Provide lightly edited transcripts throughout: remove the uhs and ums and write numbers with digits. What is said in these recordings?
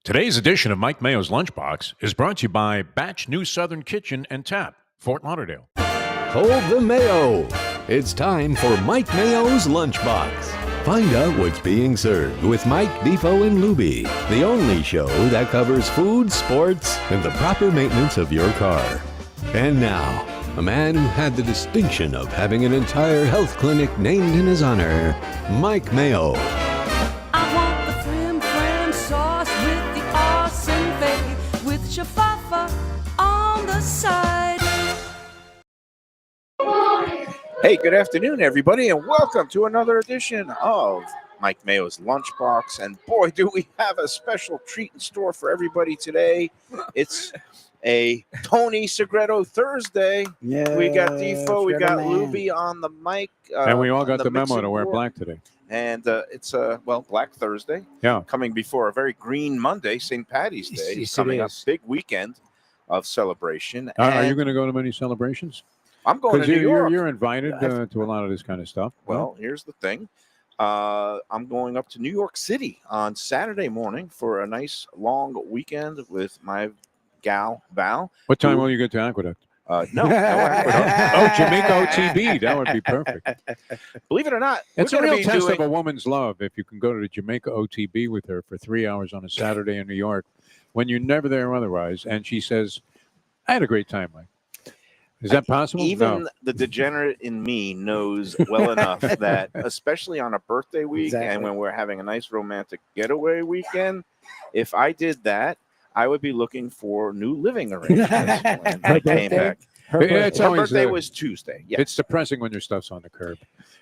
Today's edition of Mike Mayo's Lunchbox is brought to you by Batch New Southern Kitchen and Tap, Fort Lauderdale. Hold the Mayo. It's time for Mike Mayo's Lunchbox. Find out what's being served with Mike, Defo and Lubie, the only show that covers food, sports, and the proper maintenance of your car. And now, a man who had the distinction of having an entire health clinic named in his honor, Mike Mayo. I want the flim flam sauce with the awesome fave with shafafa on the side. Hey, good afternoon, everybody, and welcome to another edition of Mike Mayo's Lunchbox. And boy, do we have a special treat in store for everybody today. It's a Tony Segreto Thursday. Yeah, We got Defo, we got man. Lubie on the mic. And we all on got the memo mixing to wear board. black today. And it's, Black Thursday. Yeah. Coming before a very green Monday, St. Patty's Day. Yes, it coming up, is. big weekend of celebration. Are you And going to go to many celebrations? I'm going to New Because York. you're invited to a lot of this kind of stuff. Well, here's the thing. I'm going up to New York City on Saturday morning for a nice long weekend with my gal, Val. What time will you get to Aqueduct? No, Aqueduct. Oh, Jamaica OTB. That would be perfect. Believe it or not, It's we're a gonna real be test doing, of a woman's love if you can go to the Jamaica OTB with her for 3 hours on a Saturday in New York when you're never there otherwise. And she says, I had a great time, Mike. Is that possible? Even No. the degenerate in me knows well enough that, especially on a birthday week and Exactly. when we're having a nice romantic getaway weekend, if I did that, I would be looking for new living arrangements when I came back. Her Yeah, it's Her always birthday the- was Tuesday. Yes. It's depressing when your stuff's on the curb.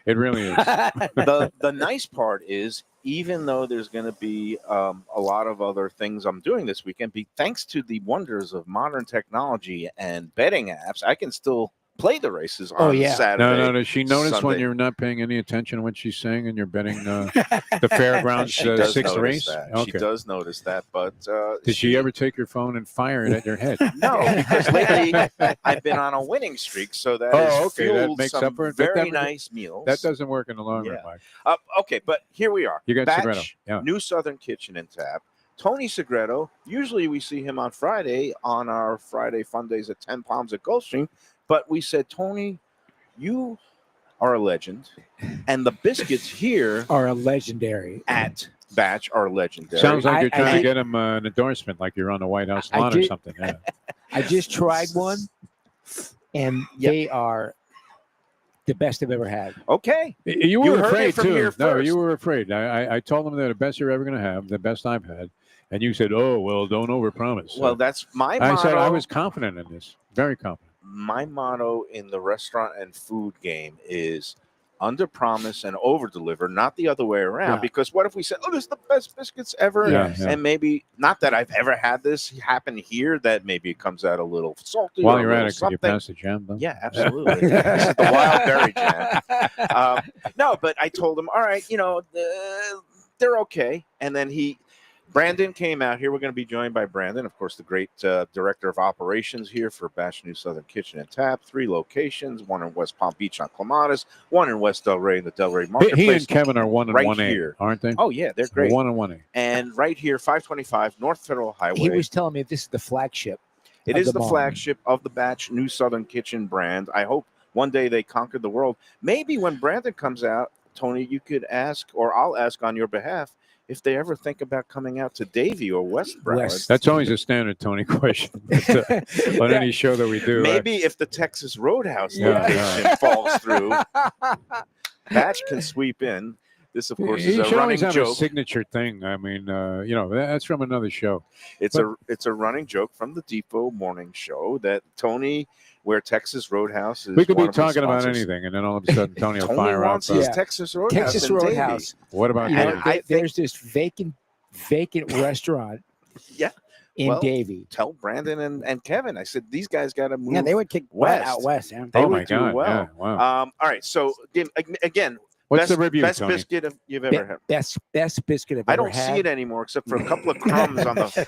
It really is. the nice part is, even though there's going to be a lot of other things I'm doing this weekend, thanks to the wonders of modern technology and betting apps, I can still play the races on Saturday. No. Does she notice when Sunday. you're not paying any attention to what she's saying and you're betting the fairgrounds She does sixth notice race? that. Okay. She does notice that, but Did she ever take your phone and fire it at your head? No, because lately I've been on a winning streak, so that Oh, has okay, that fueled makes some up for it. very That- nice meals. That doesn't work in the long run, Yeah. Mike. Okay, but here we are. You got Batch, Segreto. Yeah. New Southern Kitchen and Tap. Tony Segreto. Usually we see him on Friday on our Friday fun days at 10 Palms at Gulfstream. But we said, Tony, you are a legend. And the biscuits here are a legendary. at Batch are legendary. Sounds like you're I trying to did- get him an endorsement, like you're on the White House I lawn or did- something. Yeah. I just tried one, and Yep. they are the best I've ever had. Okay. You You were heard it afraid from too. here No, first. you were afraid. I told them they're the best you're ever going to have, the best I've had, and you said, "Oh well, don't overpromise." Well, that's my I motto. said I was confident in this, very confident. My motto in the restaurant and food game is under promise and over deliver, not the other way around. Yeah. Because what if we said, oh, this is the best biscuits ever? Yeah, yeah. And maybe, not that I've ever had this happen here, that maybe it comes out a little salty. While or a you're at little it, could you something. pass the jam? Though? Yeah, absolutely. This is the wild berry jam. No, but I told him, all right, they're okay. And then Brandon came out here. We're going to be joined by Brandon, of course, the great director of operations here for Bash New Southern Kitchen and Tap. 3 locations, one in West Palm Beach on Clematis, one in West Delray in the Delray Marketplace. He and Kevin are 1 and right 1A, here. aren't they? Oh, yeah, they're great. 1 and 1A. And right here, 525 North Federal Highway. He was telling me this is the flagship. It of is the mall. flagship of the Batch New Southern Kitchen brand. I hope one day they conquer the world. Maybe when Brandon comes out, Tony, you could ask, or I'll ask on your behalf, if they ever think about coming out to Davie or West Broward. West. That's always a standard Tony question on any show that we do. Maybe if the Texas Roadhouse Yeah, location falls through, Batch can sweep in. This, of course, He is a should always running have a joke. signature thing. I mean, that's from another show. It's a running joke from the Depot Morning Show that Tony, where Texas Roadhouse is. We could one be of his talking about sponsors. anything, and then all of a sudden Tony will Tony fire out. wants his Yeah. Texas Roadhouse. Texas in Davie. Roadhouse. What about You you? know, And I think- there's this vacant restaurant Yeah. in Well, Davie. Tell Brandon and Kevin. I said these guys got to move. Yeah, they would kick west. butt out west. Yeah. They Oh would my do God! well. Yeah, wow. All right. So again, What's best, the review, best Tony? biscuit you've ever had. Best biscuit I've I ever don't had. see it anymore except for a couple of crumbs on the.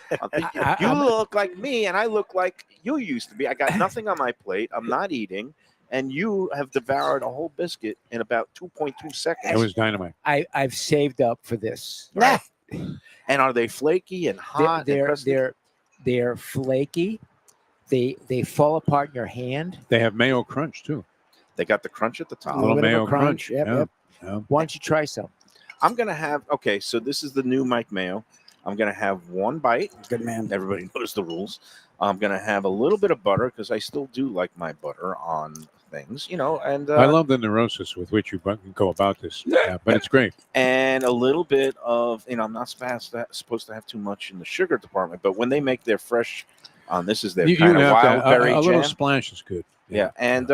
You look like me, and I look like you used to be. I got nothing on my plate. I'm not eating, and you have devoured a whole biscuit in about 2.2 seconds. It was dynamite. I've saved up for this. And are they flaky and hot? and crusty? They're flaky. They fall apart in your hand. They have mayo crunch too. They got the crunch at the top. A little Little bit of mayo a crunch. Yep, Yeah. yep. Yeah. Why don't you try some? I'm gonna have so this is the new Mike Mayo. I'm gonna have one bite. Good man. Everybody knows the rules. I'm gonna have a little bit of butter because I still do like my butter on things, and I love the neurosis with which you go about this. Yeah, but it's great. and a little bit of I'm not supposed to have too much in the sugar department, but when they make their fresh, this is their You kind of have wild to, berry a little jam. splash is good. Yeah, and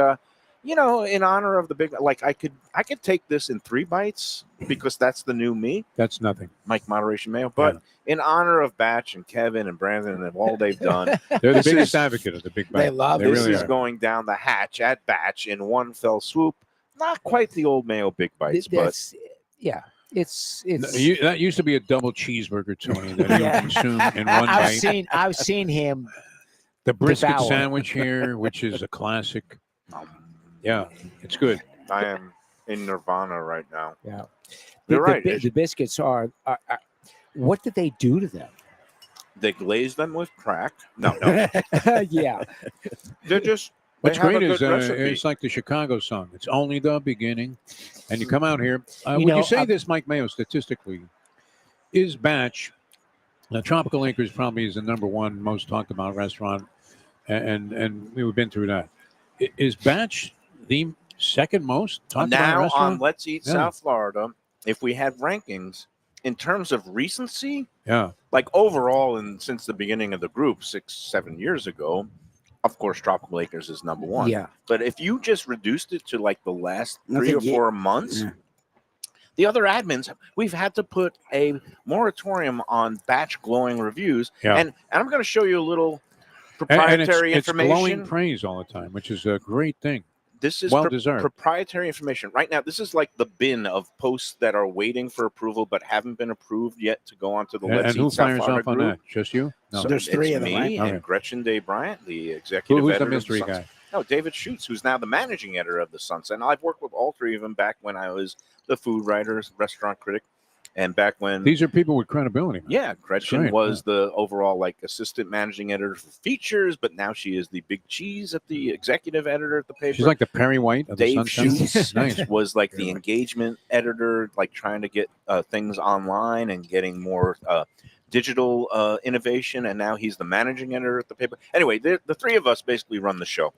in honor of the big, I could take this in 3 bites because that's the new me, That's nothing. Mike Moderation Mayo. But in honor of Batch and Kevin and Brandon and all they've done, They're the This biggest is- advocate of the big bite. They love They it. this really is are. going down the hatch at Batch in one fell swoop. Not quite the old Mayo big bites, but That's, yeah, it's That used to be a double cheeseburger, Tony, that you Yeah. consume in one bite. I've seen him. The brisket devour. sandwich here, which is a classic. Yeah, it's good. I am in nirvana right now. Yeah, You're right. The biscuits are. What did they do to them? They glaze them with crack. No, Yeah, they're just. What's they have great a is good recipe. it's like the Chicago song. It's only the beginning. And you come out here. Would know, you say this, Mike Mayo, statistically, is Batch, now Tropical Acres probably is the #1 most talked about restaurant, and we've been through that. Is Batch the second most talked about Now restaurant? on Let's Eat Yeah. South Florida, if we had rankings in terms of recency, Yeah. like overall, and since the beginning of the group 6-7 years ago, of course, Tropical Acres is #1. yeah. But if you just reduced it to like the last I 3 or think 4 months, Yeah. the other admins, we've had to put a moratorium on Batch glowing reviews. Yeah. And I'm going to show you a little And proprietary it's glowing information. praise all the time, which is a great thing. This is well deserved. proprietary information. Right now, this is like the bin of posts that are waiting for approval but haven't been approved yet to go onto the Let's And who Eat South fires Florida off on group. that? Just you? No. So There's it's 3 of them, me right? and Okay. Gretchen Day Bryant, the executive Who's editor the of mystery Sunset. guy? No, David Schutz, who's now the managing editor of the Sunset. And I've worked with all 3 of them back when I was the food writer, restaurant critic, and back when These are people with credibility. man. yeah, Gretchen Great, was the overall assistant managing editor for features, but now she is the big cheese at the executive editor at the paper. She's like the Perry White of the Dave Sunshine. Schutz Nice. was like the engagement editor, trying to get things online and getting more digital innovation. And now he's the managing editor at the paper. Anyway, the 3 of us basically run the show.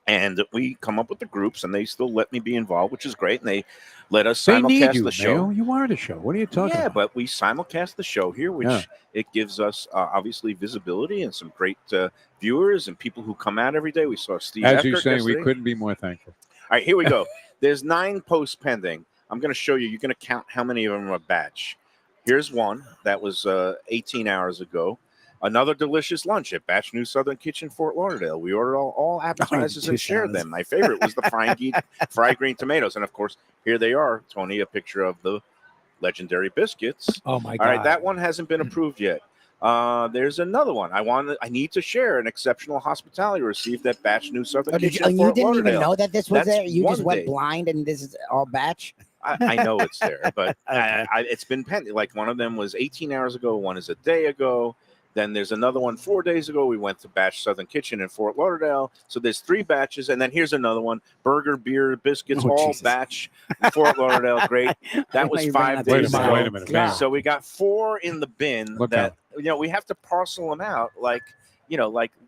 And we come up with the groups, and they still let me be involved, which is great. And they let us They need simulcast you, the show. Mayo. You are the show. What are you talking Yeah, about? but we simulcast the show here, which Yeah. it gives us obviously visibility and some great viewers and people who come out every day. We saw Steve. As you Epker say, we yesterday. couldn't be more thankful. All right, here we go. There's 9 posts pending. I'm going to show you. You're going to count how many of them are Batch. Here's one that was 18 hours ago. Another delicious lunch at Batch New Southern Kitchen, Fort Lauderdale. We ordered all appetizers and 2 shared salads. them. My favorite was the fried green tomatoes. And, of course, here they are, Tony, a picture of the legendary biscuits. Oh my All God! right, that one hasn't been approved yet. There's another one. I need to share an exceptional hospitality received at Batch New Southern Oh, did Kitchen, you Fort didn't even Lauderdale. know that this was That's there? You just one went day. blind and this is all Batch? I know it's there, but it's been pending. Like one of them was 18 hours ago, one is a day ago. Then there's another one 4 days ago. We went to Batch Southern Kitchen in Fort Lauderdale. So there's 3 batches. And then here's another one, burger, beer, biscuits, Oh, all Jesus. Batch, Fort Lauderdale. Great. That was You 5 ran days out ago. Wait a minute. Yeah. So we got 4 in the bin Look that, we have to parcel them out like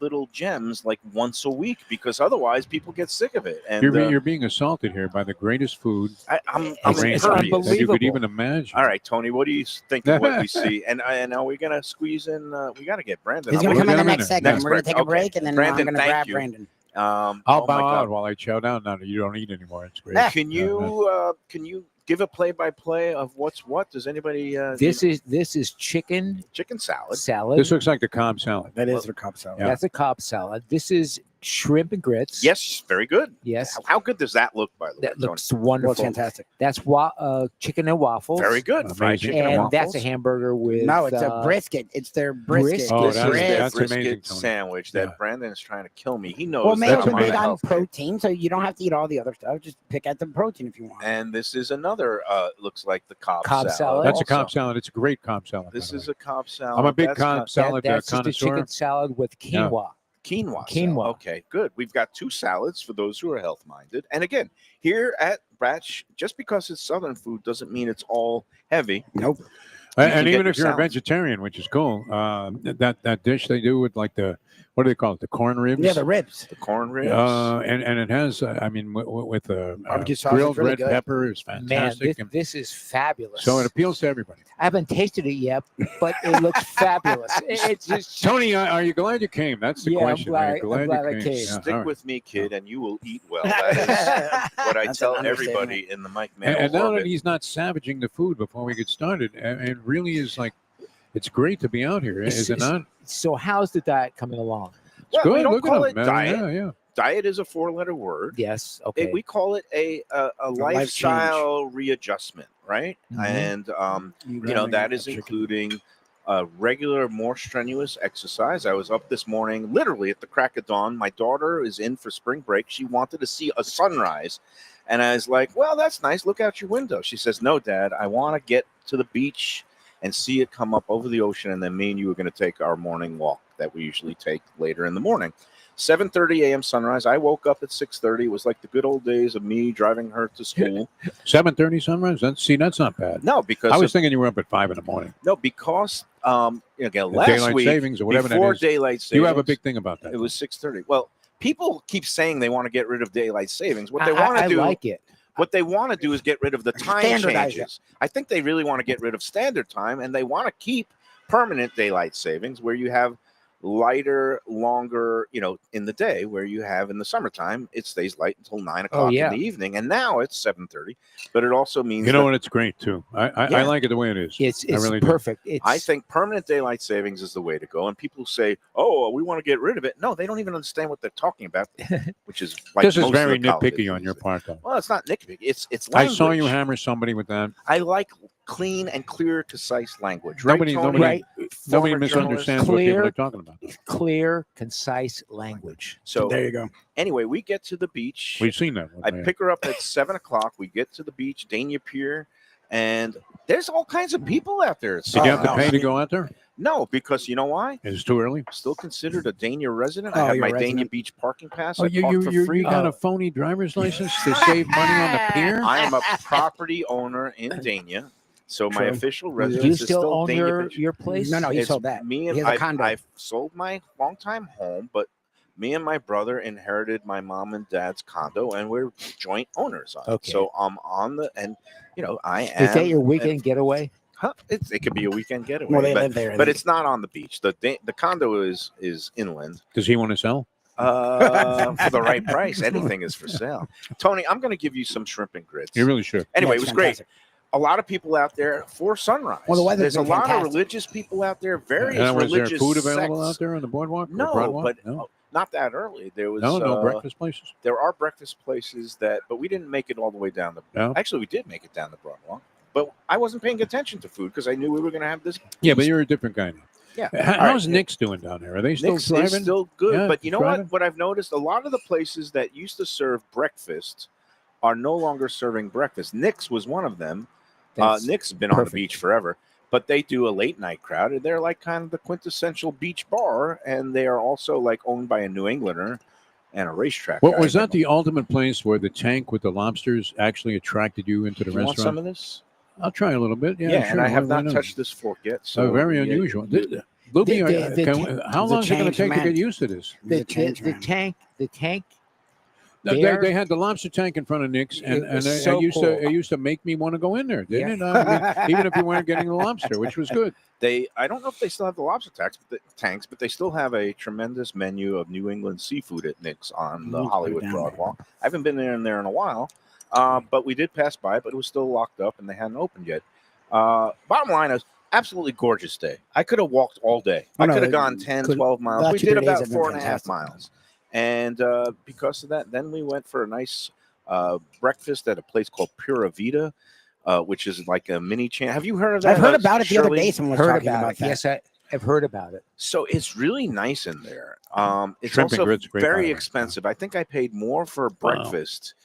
little gems once a week because otherwise people get sick of it. And You're being assaulted here by the greatest food I'm It's impervious. that you unbelievable. could even imagine. All right, Tony, what do you think of what we see? And are we going to squeeze in? We got to get Brandon. He's I'm going to We'll come in get the him next in. segment. Next We're going to break. take a Okay. break, and then Brandon, I'm going to thank grab you. Brandon. I'll oh my bow God. out while I chow down now that you don't eat anymore. It's great. Can you give a play-by-play of what's what? Does anybody? This is chicken chicken salad. salad. This looks like the Cobb salad. That is their cup salad. Yeah. That's a Cobb salad. This is shrimp and grits. Yes, very good. Yes. How good does that look, by the way? That Tony? looks wonderful. Looks fantastic. That's chicken and waffles. Very good. Fried Amazing. chicken and And waffles. that's a hamburger with No, it's a brisket. It's their brisket. Oh, This that's- is their that's brisket amazing, Tony. sandwich that Yeah. Brandon is trying to kill me. He knows Well, that Mayo's I'm on big a on health kick. protein, so you don't have to eat all the other stuff. Just pick at the protein if you want. And this is another, looks like the Cobb Cobb salad. That's a also. Cobb salad. It's a great Cobb salad. This by the is way. a Cobb salad. I'm a big That's Cobb not- salad That's just a connoisseur. chicken salad with Yeah. quinoa. Quinoa. Quinoa. salad. Okay, good. We've got 2 salads for those who are health minded. And again, here at Bratch, just because it's Southern food doesn't mean it's all heavy. Nope. And can even get if your you're a salads. vegetarian, which is cool, that dish they do with like what do they call it? The corn ribs. Yeah, the ribs. The corn ribs. And it has, with Barbecue sauce is grilled really red good. pepper is Man, fantastic. and this is fabulous. so it appeals to everybody. I haven't tasted it yet, but it looks fabulous. It's just Tony, are you glad you came? That's the Yeah, I'm question. Are you glad- I'm glad I you came. Yeah, Stick all right. with me, kid, and you will eat well. That is what I That's tell an everybody in the Mike Mayo And now that orbit. he's not savaging the food before we get started, and it really is like, it's great to be out here, is it not? so. How's the diet coming along? Well, Good. we don't Look call at it him, man. diet. Yeah, yeah. Diet is a 4-letter word. Yes. Okay. We call it a lifestyle readjustment, right? Mhm. And that is including regular, more strenuous exercise. I was up this morning, literally at the crack of dawn. My daughter is in for spring break. She wanted to see a sunrise, and I was like, "Well, that's nice. Look out your window." She says, "No, Dad, I want to get to the beach and see it come up over the ocean, and then me and you are going to take our morning walk that we usually take later in the morning." 7:30 a.m. sunrise. I woke up at 6:30. It was like the good old days of me driving her to school. 7:30 sunrise. That's not bad. No, because I was thinking you were up at 5 in the morning. again, last Daylight week savings or whatever that before is. daylight savings, You have a big thing about that. It was 6:30. Well, people keep saying they want to get rid of daylight savings. What they want I to do, like it. what they want to do, is get rid of the time Standardize changes. I think they really want to get rid of standard time, and they want to keep permanent daylight savings, where you have lighter, longer, in the day, where you have in the summertime, it stays light until 9 o'clock yeah. in the evening. And now it's 7:30, but it also means You know that what? It's great too. I Yeah. like it the way it is. It's I really do. perfect. It's I think permanent daylight savings is the way to go. And people say, "Oh, we want to get rid of it." No, they don't even understand what they're talking about, which is like This is most of very the colleges nitpicky on these your days. part, though. Well, it's not nitpicky. It's I language. saw you hammer somebody with that. I like clean and clear, concise language. Right, Nobody, Tony? nobody, Right. nobody Former misunderstands journalist. what people Clear. are talking about. clear, concise language. So There you go. anyway, we get to the beach. We've seen that. I pick her up at 7 o'clock. We get to the beach, Dania Pier, and there's all kinds of people out there. Did you have to no. pay to go out there? No, because you know why? Is it too early? Still considered a Dania resident. Oh, I have you're my a resident. Dania Beach parking pass. Oh, I you park you for you, free. you got a phony driver's license to save money on the pier? I am a property owner in Dania, so my True. official Do residence you is still own Dania Beach. your place? No, he It's sold that. Me He and has a condo. I've sold my longtime home, but me and my brother inherited my mom and dad's condo, and we're joint owners on it. Okay. So I'm on I am. Is that your weekend getaway? Huh, it could be a weekend getaway, Well, they but, live there. but it's not on the beach. The condo is inland. Does he want to sell? For the right price, anything is for sale. Tony, I'm going to give you some shrimp and grits. You really should. Anyway, Yeah, it it's was great. fantastic. A lot of people out there for sunrise. Well, the weather's There's a been lot of fantastic. religious people out there. Various And was there religious food available sects. out there on the boardwalk? or No, Broadwalk? but no, not that early. There was no breakfast places. There are breakfast places but we didn't make it all the way down the. No? Actually, we did make it down the Broadwalk, but I wasn't paying attention to food because I knew we were going to have this. Yeah, but you're a different guy now. Yeah. How's right. Nick's doing down there? Are they still Nick's is thriving? still good, Yeah, but you know thriving? what? What I've noticed, a lot of the places that used to serve breakfast are no longer serving breakfast. Nick's was one of them. That's Nick's been on the perfect. beach forever, but they do a late night crowd. And they're like kind of the quintessential beach bar, and they are also like owned by a New Englander and a racetrack. What guy. was that the ultimate place where the tank with the lobsters actually attracted you into the You want restaurant? some of this? I'll try a little bit. Yeah, Yeah, sure. and I have why not not? touched this fork yet. So So very yeah, unusual. you- Lubie, how the long is it going to change take to man. get used to this? The change man. The tank. No, There- They had the lobster tank in front of Nick's, and, It was and so it used to make me want to go in there, didn't it? I mean, even if you weren't getting the lobster, which was good. I don't know if they still have the lobster tanks, but they still have a tremendous menu of New England seafood at Nick's on the Put it Hollywood down Broadwalk. I haven't been in there in a while, but we did pass by, but it was still locked up and they hadn't opened yet. Bottom line is, absolutely gorgeous day. I could have walked all day. Oh, I no, could have it gone 10, couldn't- 12 miles. last We 2 did days about have been 4.5 fantastic. miles. And because of that, then we went for a nice breakfast at a place called Pura Vida, which is like a mini chain. Have you heard of that? I've heard about it the other Shirley? day. Someone was Heard talking about about it. that. Yes, I've heard about it. So it's really nice in there. It's Shrimp and also grits, great, by the very way. expensive. I think I paid more for breakfast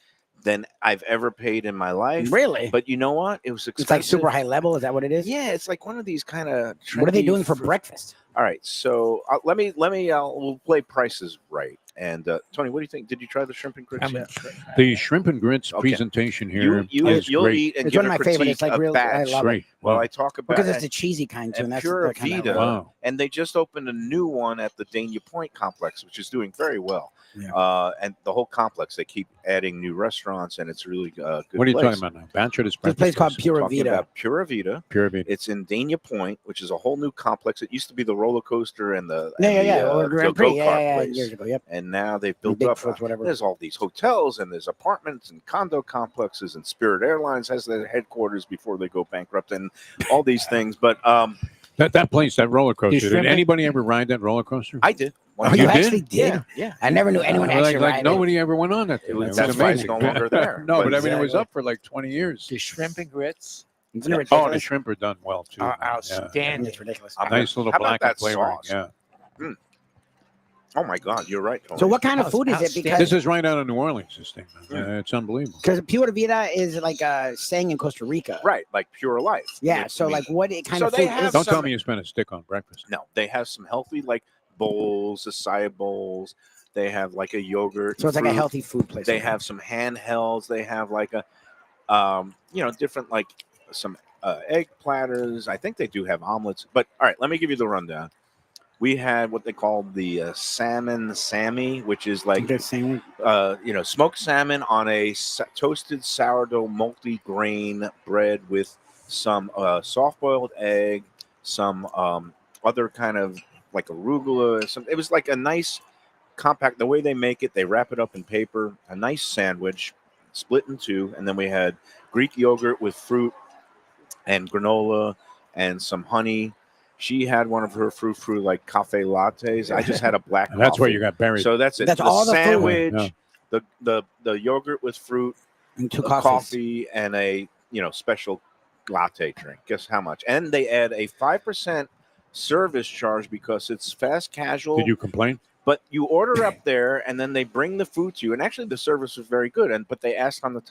than I've ever paid in my life. Really? But you know what? It was expensive. It's like super high level. Is that what it is? Yeah, it's like one of these kind of. What are they doing for breakfast? All right, so let me. We'll play prices right. And Tony, what do you think? Did you try the shrimp and grits yet? The shrimp and grits Okay. presentation here You'll great. eat and It's give one of a my favorites. critique It's like of real. I batch. love it Great. Well, Wow. I talk about Because it's the cheesy kind too, and and that's Pura that kind Vida. Wow. and they just opened a new one at the Dania Point complex, which is doing very well. Yeah. And the whole complex, they keep adding new restaurants, and it's really good. What are you place. talking about now? Batch or this This place called Pura Talking Vida. about Pura Vida. Pure Vida. It's in Dania Point, which is a whole new complex. It used to be the roller coaster and the Or Grand Prix. go-kart Yeah, place. years ago. Yep. And now they've built Bigfoot, up. whatever. There's all these hotels and there's apartments and condo complexes, and Spirit Airlines has their headquarters before they go bankrupt, and all these things. But That place, that roller coaster. Did shrimp and- anybody ever ride that roller coaster? I did. Oh, You you did? actually did? Yeah. I never knew anyone actually like ride it. nobody ever went on that thing. It was- It was that's why it's amazing. no longer there. No, But but I mean, it was exactly. up for like 20 years. The shrimp and grits Isn't it Oh, ridiculous? and the shrimp are done well too. are Yeah. outstanding. It's ridiculous. Nice little How about black and that flavoring. sauce? Yeah. Oh my God, you're right, Tony. So what kind of Oh, food is it? outstanding. Because This is right out of New Orleans. This thing, man. It's unbelievable. Pura Vida is like a saying in Costa Rica. Right, like Pure Life. Yeah. I So mean, like what kind So of they food have is Don't some- tell me you spent a stick on breakfast. no, they have some healthy like bowls, acai bowls. They have like a yogurt. So it's like a fruit. healthy food place. They have some handhelds. They have like a, different like some egg platters. I think they do have omelets. But all right, let me give you the rundown. We had what they call the salmon Sammy, which is like the same. smoked salmon on a toasted sourdough multi-grain bread with some soft-boiled egg, some other kind of like arugula. It was like a nice compact. The way they make it, they wrap it up in paper. A nice sandwich, split in two, and then we had Greek yogurt with fruit and granola and some honey. She had one of her frou like cafe lattes. I just had a black. And that's where coffee. you got buried. So that's it. That's all the food. sandwich, Yeah. the yogurt with fruit, And two a coffees. coffee, and a special latte drink. Guess how much? And they add a 5% service charge because it's fast casual. Did you complain? But you order up there, and then they bring the food to you. And actually, the service was very good. But they asked on the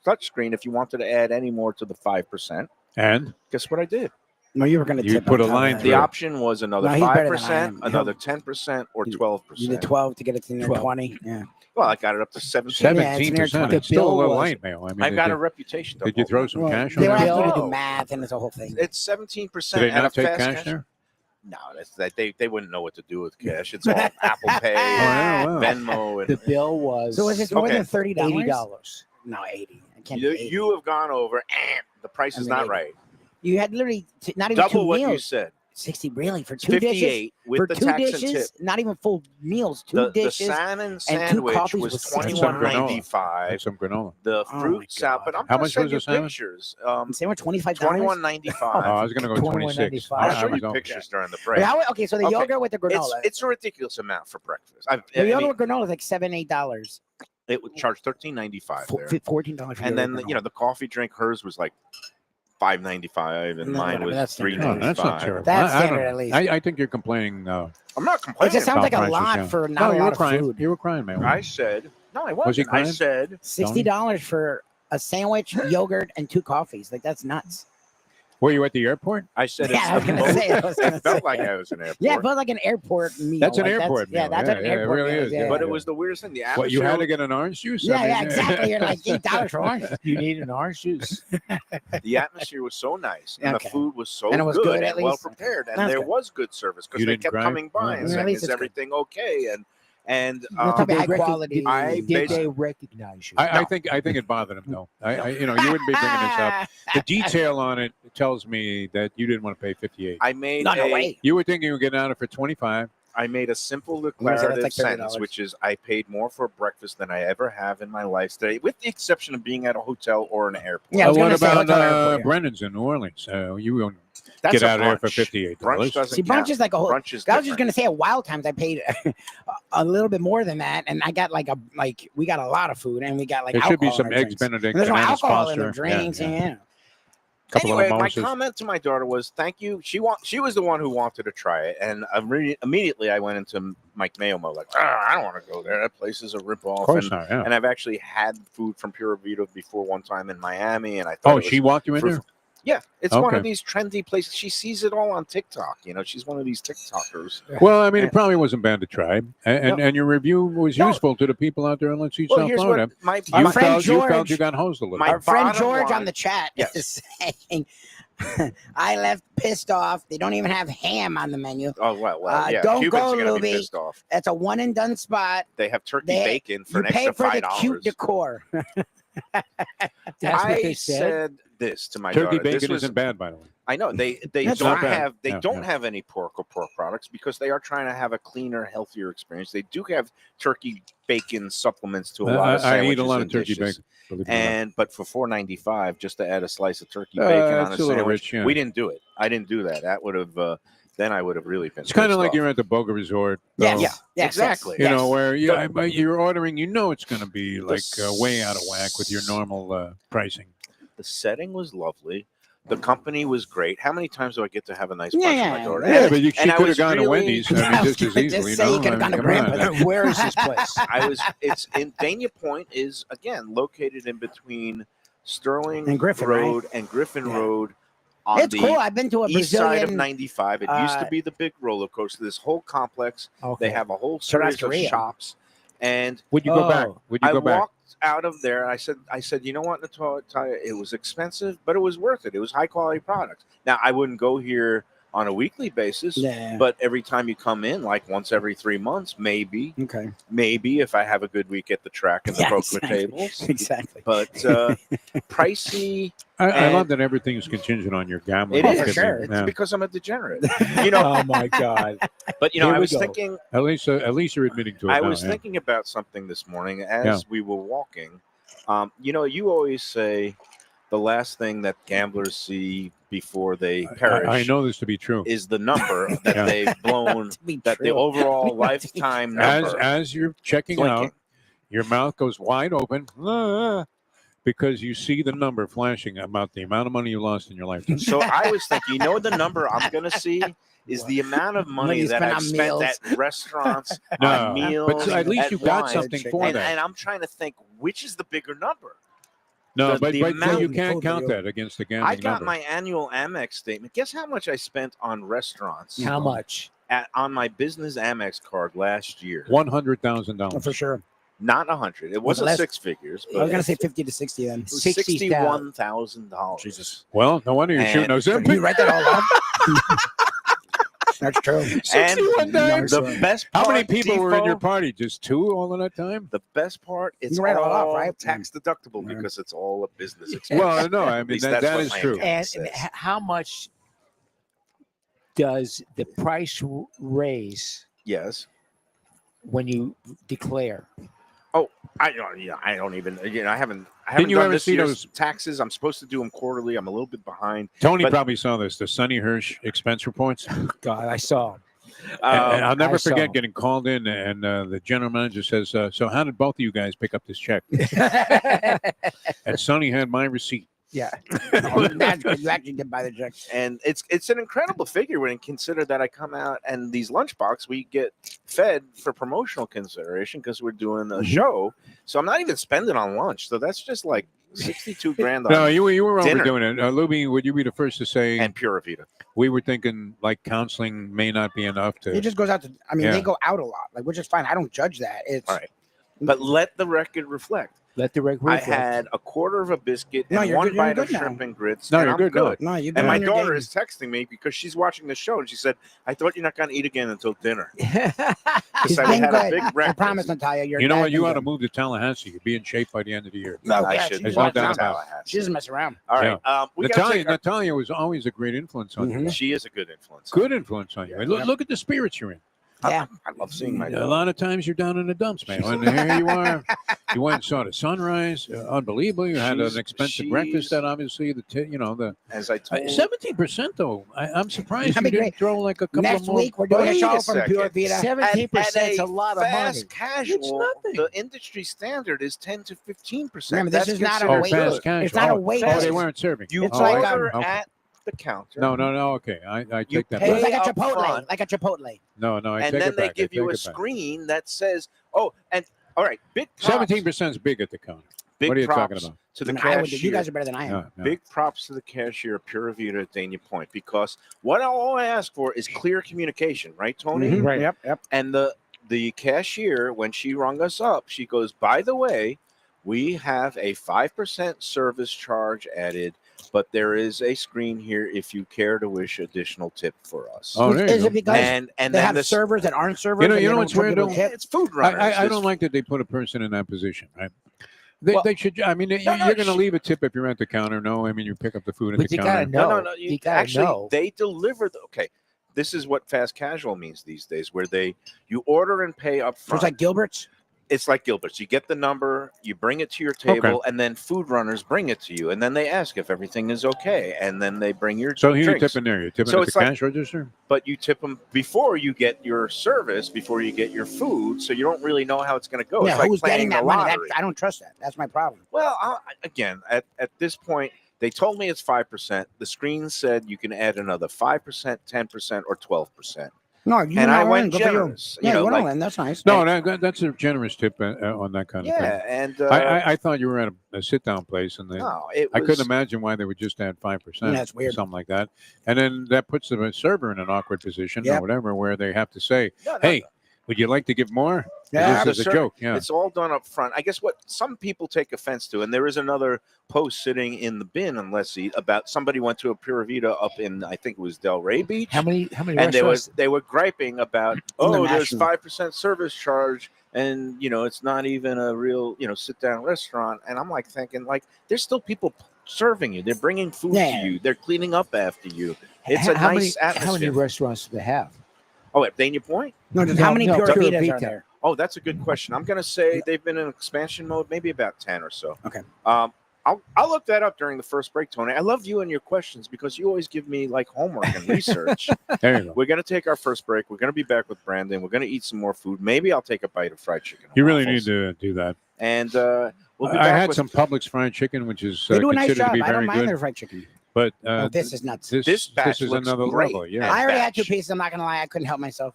touch screen if you wanted to add any more to the 5%. And Guess what I did? No, you were going to You tip put on a top of line that. through The it. option was another No, he's better than I 5%, am. another 10%, or You 12%. did 12 to get it to near 12. 20. Yeah. Well, I got it up to 17. 17%. The It's still a bill little was- light, Mayo. I mean, I've got did, a reputation. to did you hold. throw some Well, cash they on were that? asking you to No. do math, and it's a whole thing. It's 17%. Did they at not a take fast cash there? No, they wouldn't know what to do with cash. It's all Apple Pay, yeah, wow. Venmo, The and bill was So is it more Okay. than $30? $80. No, 80. I can't. you, do 80. you have gone over. The price I is mean, not 80. right. You had literally not even Double two what you meals. said. 60 really for It's two dishes. 58 with For the two tax and tip. dishes, not even full meals. Two The dishes. salmon two sandwich coffees was was $61. $21.95. And some granola. The Oh fruit my salad, but God. I'm How gonna much send was you the salmon? pictures. Same with $25. $21.95. Oh, I was going to go 26. $21.95. I'll I show was you off. pictures during the But break. okay, so the Okay. yogurt with the granola. It's a ridiculous amount for breakfast. the I yogurt mean, with granola is like $7-8. it would charge $13.95 there. $14 for And then granola. the coffee drink, hers was like $5.95, and No, mine whatever, was that's standard. Oh, that's not $3.95. terrible. That's I don't standard know. at least. I think you're complaining. I'm not It complaining. just sounds like a prices, lot yeah. for No, not a you were lot of crying. food. You were crying, Mayo. I said no. I Was wasn't. he crying? I said $60 for a sandwich, yogurt, and two coffees. Like that's nuts. Were you at the airport? I said Yeah, I was it's the gonna most. say, I was gonna It felt say. like I was in an airport. Yeah, it felt like an airport meal. That's an Like, airport Yeah, meal. that's Yeah, an yeah, it airport really meal. is, Yeah. But it was the weirdest thing. The atmosphere. What, you had to get an orange juice? Yeah, I mean, yeah, exactly. You're like $8 for orange. You need an orange juice. The atmosphere was so nice, and Okay. the food was so And it was good, at and well least? prepared, and That's there good. was good service because You they didn't kept cry? coming by Oh, and yeah. saying, At least "Is it's good. everything okay?" And That's a Did high they quality. I Did basically- they recognize you? I think it bothered him though. You wouldn't be bringing this up. The detail on it tells me that you didn't want to pay 58. I made No way. You were thinking you were getting out of it for 25. I made a simple gonna say that's declarative like sentence, $30. which is I paid more for breakfast than I ever have in my life today, with the exception of being at a hotel or an airport. Yeah, I was what gonna say about hotel airport, yeah. Brennan's in New Orleans? You That's get a out of there for brunch. $58. Brunch doesn't See, brunch count. is like a whole. Brunch is I was just different. gonna say at Wild Times I paid a little bit more than that, and I got we got a lot of food, and we got like There should be alcohol in some our eggs drinks. Benedict. And there's no Anna's alcohol in the Foster. drinks, Yeah, and Couple Anyway, of my mimosas. comment to my daughter was, "Thank you." She was the one who wanted to try it, and immediately I went into Mike Mayo mode, like, I don't want to go there. That place is a ripoff. Of course and, not. Yeah. and I've actually had food from Pura Vida before one time in Miami, and I thought, Oh, it was she walked you in fruit- there? Yeah, it's one Okay. of these trendy places. She sees it all on TikTok. She's one of these TikTokers. Well, I mean, it probably wasn't bad to try, and your review was No. useful to the people out there in Let's Eat Well, South here's Florida. what my Our You friend felt George- you got hosed a little. My our friend bottom George line- on the chat Yes. is saying, "I left pissed off. They don't even have ham on the menu. Oh well, yeah. Don't Cubans go, are gonna be Lubie. pissed off. That's a one and done spot. They have turkey They- bacon for You an pay extra for the cute $5. decor." That's what I they said this to my Turkey daughter. This bacon was, isn't bad, by the way. I know they That's don't not bad. have Yeah, don't yeah. have any pork or pork products because they are trying to have a cleaner, healthier experience. They do have turkey bacon supplements to a lot of I sandwiches eat a lot of and turkey dishes. bacon. believe it or not. But for $4.95 just to add a slice of turkey bacon on a it's a little sandwich, rich, yeah. we didn't do it. I didn't do that. That would have then I would have really been. It's kind of pissed like off. you're at the Boga Resort. Yes, so, yes, exactly. You yes. know, where you're ordering, it's going to be like way out of whack with your normal pricing. The setting was lovely. The company was great. How many times do I get to have a nice brunch Yeah, with my daughter? yeah. Yeah, but she and I could have was gone to really- Wendy's. I mean, just as Just easily. say you could've I mean, gone to come Grandpa's. on. Where is this place? It's in Dania Point is again located in between Sterling And Griffin, Road and Griffin Yeah. Road on It's the cool. I've been to a east side of Brazilian. 95. It used to be the big roller coaster. This whole complex, Okay. they have a whole So that's series of Korea. shops. And Would you go back? Oh. Would you I go back? walked out of there. I said, you know what, Natalia, it was expensive, but it was worth it. It was high quality products. Now I wouldn't go here on a weekly basis, Yeah. but every time you come in, like once every 3 months, maybe if I have a good week at the track and the Yeah, poker exactly. tables. Exactly. But pricey. I and- love that everything's contingent on your gambling. It is for sure. It's Yeah. because I'm a degenerate, you know. Oh my God! But Here I we was go. thinking. At least you're admitting to it. I now, was yeah. thinking about something this morning as Yeah. we were walking. You always say the last thing that gamblers see before they perish I know this to be true. is the number that Yeah. they've blown, To be that the true. overall lifetime number. As you're checking blinking. out, your mouth goes wide open because you see the number flashing about the amount of money you lost in your lifetime. So I was thinking, the number I'm going to see is the amount of money you that spent I've on spent meals. at restaurants, No, on meals, but at least at you got wine. something for and, that. and I'm trying to think, which is the bigger number? No, the but amount- you can't Food count deal. that against the I gambling got number. my annual Amex statement. Guess how much I spent on restaurants How much? on my business Amex card last year? $100,000. For sure. Not 100. It Was it wasn't less? 6 figures, I but was gonna say 50 to 60 then. it was 60,000. $61,000. Jesus. Well, no wonder you're And- shooting those Can you write that all up? That's true. And 61 times. the best part, How many people were in your Defo, party? Just 2 all of that time? The best part, it's You write it all all off, right? tax deductible Yeah. because it's all a business expense. Well, no, I mean, least that that's what is my true. account- And how much does the price raise Yes. when you declare? I don't even. I haven't you done ever this see year's those- taxes. I'm supposed to do them quarterly. I'm a little bit behind. Tony But- probably saw this, the Sonny Hirsch expense reports. God, I saw. And I'll never I saw. forget getting called in, and the general manager says, so how did both of you guys pick up this check? And Sonny had my receipt. Yeah. That's good. You actually did buy the check. And it's an incredible figure when you consider that I come out and these Lunchbox we get fed for promotional consideration because we're doing a show. So I'm not even spending on lunch. So that's just like 62 grand on No, you were dinner. overdoing it. Lubie, would you be the first to say and Pura Vida. we were thinking like counseling may not be enough It to? just goes out to. I mean, Yeah. they go out a lot, which is fine. I don't judge that. It's All right. But let the record reflect. Let the record I reflect. had a quarter of a biscuit No, and you're one good- you're bite of good now. shrimp and grits. No, and you're I'm good now. No, you've And been my on your daughter game. is texting me because she's watching the show and she said, I thought you're not going to eat again until dinner. He's Because I been had a good. big I breakfast. promise, Natalia. Your You know dad's what? You been ought to good. move to Tallahassee. You'd be in shape by the end of the year. No, I yeah, should. she There's doesn't no mess doubt around. about it. She doesn't mess around. All right. We gotta Natalia, take our- Natalia was always a great influence on you. Mhm. She is a good influence. Good influence on you. Yeah. Look at the spirits you're in. Yeah. I love seeing my A dog. lot of times you're down in the dumps, man. And here you are. You went and saw the sunrise. Unbelievable. You had an expensive breakfast that obviously the As I told 17% though. I'm surprised That'd you be didn't great. throw like a couple Next of more. week, we're doing a Wait show a from Pure second. Vita. 17% is at a lot of money. fast casual, nothing. the industry standard is 10 to 15%. Remember, this That's is not a Oh, wait. considered fast good. casual. It's not a Oh, wait. Oh, they weren't serving. You It's Oh, like, order okay. at the counter. No. Okay, I You take that pay back. Like a up Chipotle. front. Like a Chipotle. No, I and take then it they back. give you a I take it back. screen that says, "Oh, and all right, big props, 17% is big at the counter. big What are you props talking about? to the I would do. cashier." You guys are better than I am. No. Big props to the cashier at Pura Vida at Dania Point, because all I ask for is clear communication, right, Tony? Mhm. Right. Yep. And the cashier, when she rung us up, she goes, "By the way, we have a 5% service charge added, but there is a screen here if you care to wish additional tip for us." Oh, there you Is go. it because and they then have the servers that aren't servers? You know and they what's don't weird, give though? a tip? it's food runners. I don't like that they put a person in that position, right? They, Well, they should. I mean, no, you're going to she- leave a tip if you're at the counter. No, I mean you pick up the food at But the you counter. gotta know. No. You gotta actually, know. they deliver. Okay, this is what fast casual means these days, where you order and pay up So front. it's like Gilbert's. It's like Gilbert's. You get the number, you bring it to your table, and then food runners bring it to you, and then they ask if everything is okay, and then they bring your So who you drinks. tipping there? You tipping So at the it's like- cash register? But you tip them before you get your service, before you get your food, so you don't really know how it's going to go. Yeah, it's like who's playing getting the that money? lottery. I don't trust that. That's my problem. Well, again, at this point, they told me it's 5%. The screen said you can add another 5%, 10%, or 12%. No, you And I know, went good for you. generous. Yeah, you like, know, and that's nice. No, that's a generous tip on that kind of thing. yeah, and I thought you were at a sit-down place, and no, it I was, couldn't imagine why they would just add 5%. Yeah, that's weird. Something like that, and then that puts the server in an awkward position or Yep. whatever, where they have to say, No, "Hey, would you like to give more?" Yeah, This is the a joke. Yeah. It's all done up front. I guess what some people take offense to, and there is another post sitting in the bin on Let's Eat about somebody went to a Pura Vida up in, I think it was Delray Beach. How many And restaurants? they were griping about, there's International. 5% service charge, and it's not even a real sit down restaurant. And I'm like thinking, like, there's still people serving you. They're bringing food Yeah. to you. They're cleaning up after you. It's a how nice many, atmosphere. How many restaurants do they have? Oh, at Dania Point? No, just No, how many no, Pure Pure Vitas Vita. are there? Oh, that's a good question. I'm gonna say they've been in expansion mode, maybe about 10 or so. Okay. I'll look that up during the first break, Tony. I love you and your questions because you always give me like homework and research. There you go. We're gonna take our first break. We're gonna be back with Brandon. We're gonna eat some more food. Maybe I'll take a bite of fried chicken. and You really need waffles. to do that. And we'll be I back had with some Publix fried chicken, which is They do a nice considered to job. be I very don't mind good. their fried chicken. But This is nuts. This batch is looks another great. level. Yeah. I already had two batch. pieces. I'm not gonna lie. I couldn't help myself.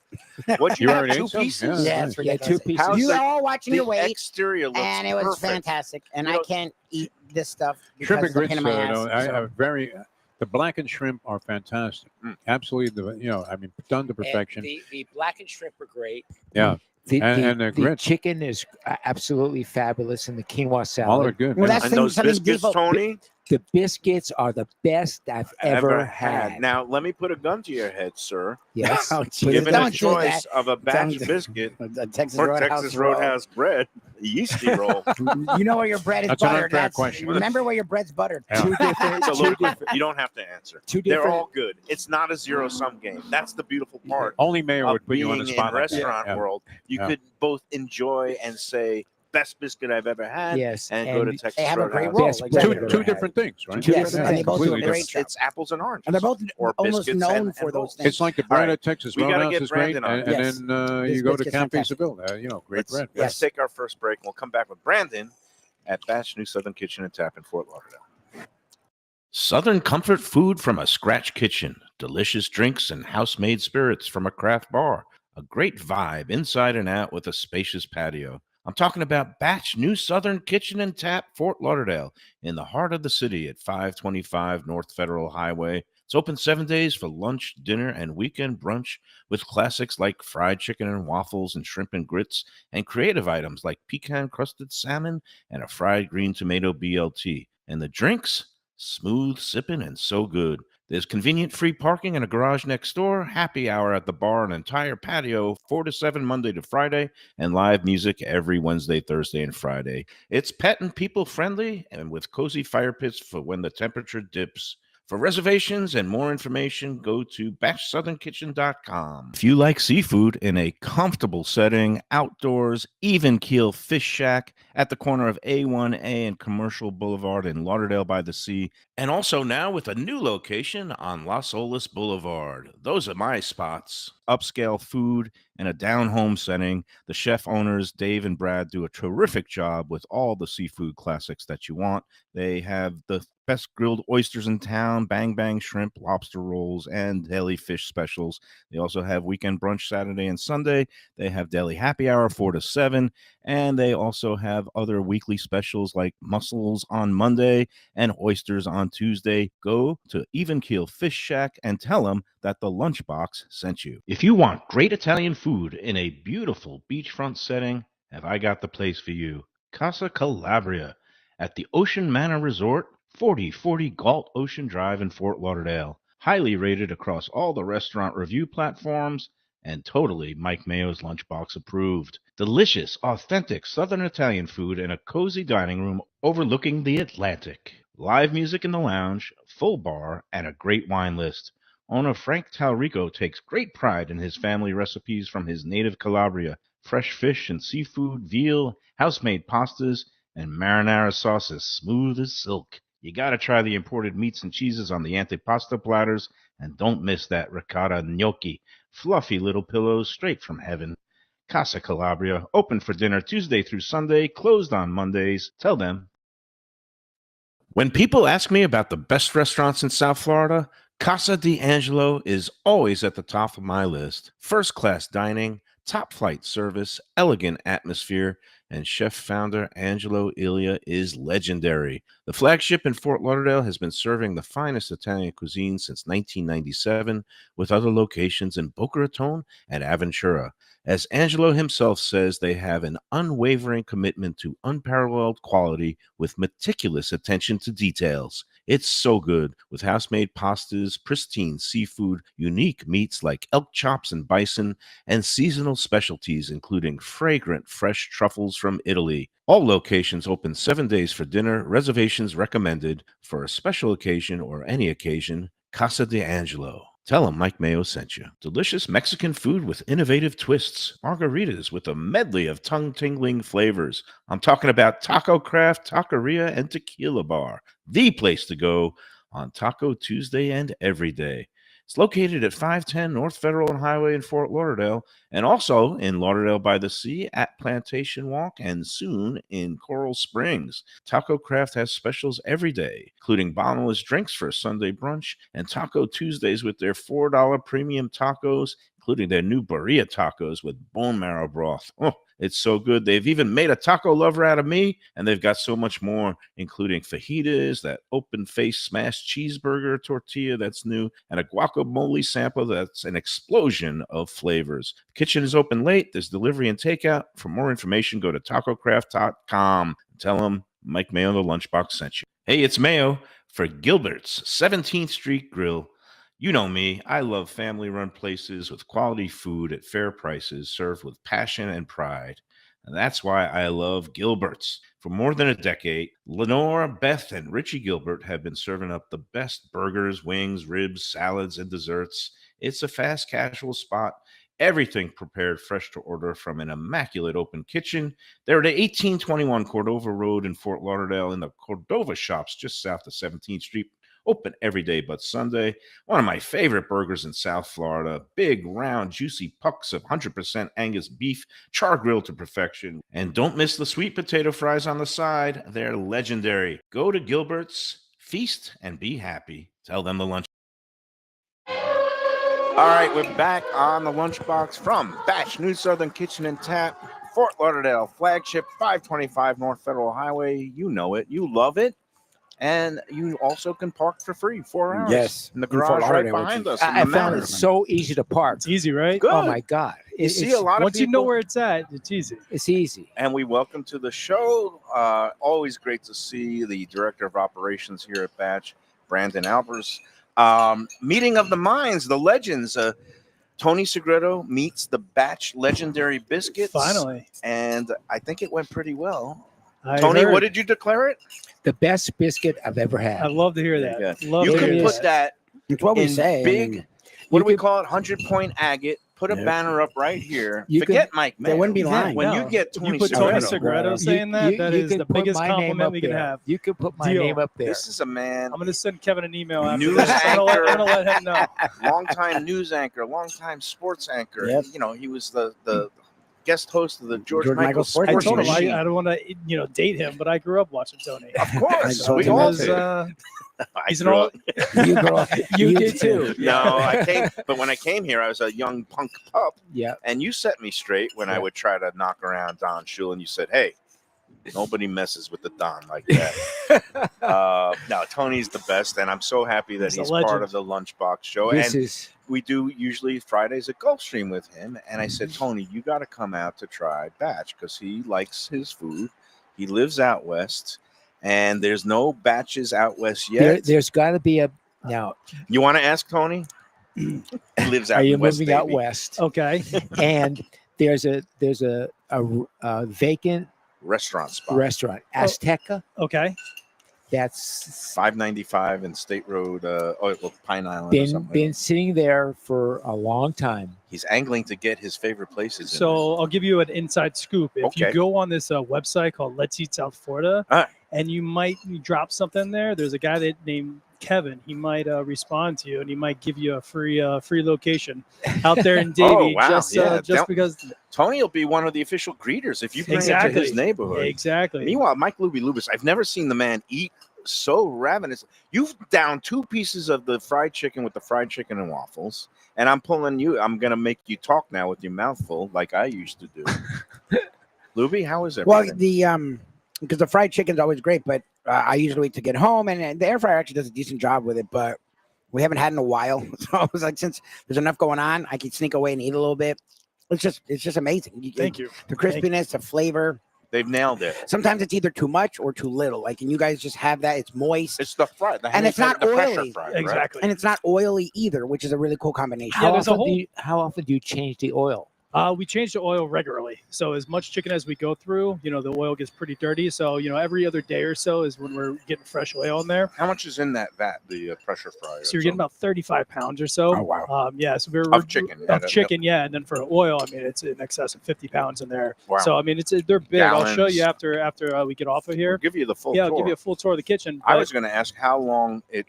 What You have, already two ate some? pieces? Yeah. Yeah, nice. it's Yeah, ridiculous. two pieces. How's You the- are all watching The your weight, exterior looks and it was perfect. fantastic. And You I know- can't eat this stuff because Shrimp and it's a grits, pain in my ass. I so- have the blackened shrimp are fantastic. Absolutely, done to perfection. The blackened shrimp are great. Yeah. The, And the, the grits. chicken is absolutely fabulous, and the quinoa All are salad. good. Well, yeah. that's And Something- those something biscuits, Defo- Tony, The biscuits are the best I've ever had. Now, let me put a gun to your head, sir. Yes. Oh, Put geez. it Given down. a Don't do choice that. of a batch Don't- biscuit The Texas or Roadhouse. Texas roll. Roadhouse bread, a yeasty roll. You know where your bread is That's an buttered. unfair question. Remember where your bread's buttered. Yeah. Two different. It's a little different. You don't have to answer. Two They're different. all good. It's not a zero-sum game. That's the beautiful part Only Mayo of would put you on being the in spot like that. restaurant Yeah. world. You Yeah. could both enjoy and say, best biscuit I've ever had, Yes. and go to Texas They have a great Roadhouse. roll. Yes, Like two- Two, that. two different things, right? Two Yes, different and they things. both do a Completely great It's, job. it's apples and oranges. And they're both or almost biscuits known and for those rolls. things. It's like the All bread right. at Texas We gotta Roadhouse get is great, Brandon on. and Yes. then This you go to biscuit's Cafe fantastic. Seville. Great Let's, bread. let's take our first break. We'll come back with Brandon at Batch New Southern Kitchen and Tap in Fort Lauderdale. Southern comfort food from a scratch kitchen, delicious drinks and house-made spirits from a craft bar, a great vibe inside and out with a spacious patio. I'm talking about Batch New Southern Kitchen and Tap, Fort Lauderdale, in the heart of the city at 525 North Federal Highway. It's open 7 days for lunch, dinner, and weekend brunch with classics like fried chicken and waffles and shrimp and grits, and creative items like pecan-crusted salmon and a fried green tomato BLT. And the drinks? Smooth sipping and so good. There's convenient free parking and a garage next door, happy hour at the bar, an entire patio, 4 to 7 Monday to Friday, and live music every Wednesday, Thursday, and Friday. It's pet and people friendly and with cozy fire pits for when the temperature dips. For reservations and more information, go to batchsouthernkitchen.com. If you like seafood in a comfortable setting, outdoors, even keel fish shack at the corner of A1A and Commercial Boulevard in Lauderdale by the Sea, and also now with a new location on Las Olas Boulevard. Those are my spots. Upscale food in a down-home setting. The chef owners, Dave and Brad, do a terrific job with all the seafood classics that you want. They have the best grilled oysters in town, bang bang shrimp, lobster rolls, and deli fish specials. They also have weekend brunch Saturday and Sunday. They have deli happy hour 4 to 7, and they also have other weekly specials like mussels on Monday and oysters on Tuesday. Go to Even Keel Fish Shack and tell them that the Lunchbox sent you. If you want great Italian food in a beautiful beachfront setting, have I got the place for you. Casa Calabria at the Ocean Manor Resort, 4040 Galt Ocean Drive in Fort Lauderdale. Highly rated across all the restaurant review platforms and totally Mike Mayo's Lunchbox approved. Delicious, authentic Southern Italian food in a cozy dining room overlooking the Atlantic. Live music in the lounge, full bar, and a great wine list. Owner Frank Talrico takes great pride in his family recipes from his native Calabria. Fresh fish and seafood, veal, house-made pastas, and marinara sauces smooth as silk. You gotta try the imported meats and cheeses on the antipasta platters, and don't miss that ricotta gnocchi, fluffy little pillows straight from heaven. Casa Calabria, open for dinner Tuesday through Sunday, closed on Mondays. Tell them. When people ask me about the best restaurants in South Florida, Casa D'Angelo is always at the top of my list. First-class dining, top-flight service, elegant atmosphere, and chef-founder Angelo Ilia is legendary. The flagship in Fort Lauderdale has been serving the finest Italian cuisine since 1997, with other locations in Boca Raton and Aventura. As Angelo himself says, they have an unwavering commitment to unparalleled quality with meticulous attention to details. It's so good, with house-made pastas, pristine seafood, unique meats like elk chops and bison, and seasonal specialties including fragrant fresh truffles from Italy. All locations open 7 days for dinner. Reservations recommended for a special occasion or any occasion. Casa D'Angelo. Tell them Mike Mayo sent you. Delicious Mexican food with innovative twists. Margaritas with a medley of tongue-tingling flavors. I'm talking about Taco Craft, Taqueria, and Tequila Bar. The place to go on Taco Tuesday and every day. It's located at 510 North Federal and Highway in Fort Lauderdale, and also in Lauderdale by the Sea at Plantation Walk, and soon in Coral Springs. Taco Craft has specials every day, including bottomless drinks for a Sunday brunch, and Taco Tuesdays with their $4 premium tacos, including their new burrito tacos with bone marrow broth. Oh, it's so good. They've even made a taco lover out of me, and they've got so much more, including fajitas, that open-faced smashed cheeseburger tortilla that's new, and a guacamole sample that's an explosion of flavors. The kitchen is open late. There's delivery and takeout. For more information, go to tacocraft.com. Tell them Mike Mayo the Lunchbox sent you. Hey, it's Mayo for Gilbert's 17th Street Grill. You know me, I love family-run places with quality food at fair prices served with passion and pride. And that's why I love Gilbert's. For more than a decade, Lenore, Beth, and Richie Gilbert have been serving up the best burgers, wings, ribs, salads, and desserts. It's a fast casual spot. Everything prepared fresh to order from an immaculate open kitchen. They're at 1821 Cordova Road in Fort Lauderdale in the Cordova Shops just south of 17th Street. Open every day but Sunday. One of my favorite burgers in South Florida. Big, round, juicy pucks of 100% Angus beef, char grilled to perfection. And don't miss the sweet potato fries on the side. They're legendary. Go to Gilbert's, feast, and be happy. Tell them the lunch. All right, we're back on the Lunchbox from Batch New Southern Kitchen and Tap, Fort Lauderdale, flagship 525 North Federal Highway. You know it. You love it. And you also can park for free 4 hours. Yes, in the garage right behind us. I found it so easy to park. It's easy, right? Good. Oh my God! You see a lot of Once people. you know where it's at, it's easy. It's easy. And we welcome to the show. Always great to see the director of operations here at Batch, Brandon Albers. Meeting of the minds, the legends. Tony Segreto meets the Batch legendary biscuits. Finally. And I think it went pretty well. I Tony, heard. what did you declare it? The best biscuit I've ever had. I love to hear There that. you Love You to can hear put that It's what we in say. I big. mean, What you do we could- call it? 100-point agate. Put a Yeah. banner up right here. You Forget Mike they Mayo. wouldn't be lying. When you No, get Tony you put Tony Segreto, Segreto saying that, that is could the put biggest my name compliment up we can there. have. You could put my Deal. name up there. this is a man, I'm going to send Kevin an email after News this. I'm anchor. going to let him know. longtime news anchor, longtime sports anchor. Yep. You know, he was the guest host of the George George Michael Michael Sports I Sports told him Machine. I don't want to date him, but I grew up watching Tony. Of course, told we him all that did. too. He's an grew old. up- You grow up. You did too. No, I came, but when I came here, I was a young punk pup, Yeah. and you set me straight when I Yeah. would try to knock around Don Shula, and you said, "Hey, nobody messes with the Don like that." No, Tony's the best, and I'm so happy that He's a he's legend. part of the Lunchbox show. This and is we do usually Fridays at Gulfstream with him, and I said, Tony, you got to come out to try Batch because he likes his food. He lives out west, and there's no Batches out west yet. there's got to be a now. You want to ask Tony? He lives out Are you in West, moving out baby. west? Okay. And there's a vacant Restaurant spot. restaurant, Azteca. Okay. That's 595 and State Road, Pine Island or been something. been sitting there for a long time. He's angling to get his favorite places. in So I'll give you an inside scoop. If Okay. you go on this website called Let's Eat South Florida, All right. and you drop something there, there's a guy named Kevin. He might respond to you, and he might give you a free location out there in Davie. Oh, wow. Just Yeah, don't- because. Tony will be one of the official greeters if you bring it to Exactly. his neighborhood. Exactly. Meanwhile, Mike Lubie Lubis, I've never seen the man eat so ravenous. You've downed 2 pieces of the fried chicken with the fried chicken and waffles, and I'm pulling you. I'm going to make you talk now with your mouth full like I used to do. Lubie, how is Well, everything? because the fried chicken's always great, but I usually wait to get home, and the air fryer actually does a decent job with it, but we haven't had it in a while. So I was like, since there's enough going on, I can sneak away and eat a little bit. It's just amazing. Thank you. The crispiness, the flavor. They've nailed it. Sometimes it's either too much or too little. Like, and you guys just have that. It's moist, It's the fry. And it's not the pressure oily. fry, right? Exactly. and it's not oily either, which is a really cool combination. Yeah, there's a How often do you change the oil? We change the oil regularly. So as much chicken as we go through, the oil gets pretty dirty. So, every other day or so is when we're getting fresh oil in there. How much is in that vat, the pressure fryer? So you're getting about 35 pounds or so. Oh, wow. Yeah. So Of chicken. Of chicken, yeah. And then for oil, it's in excess of 50 pounds in there. Wow. So, they're big. I'll show Gallons. you after we get off of We'll here. give you the full Yeah, tour. I'll give you a full tour of the kitchen. I but- was going to ask how long it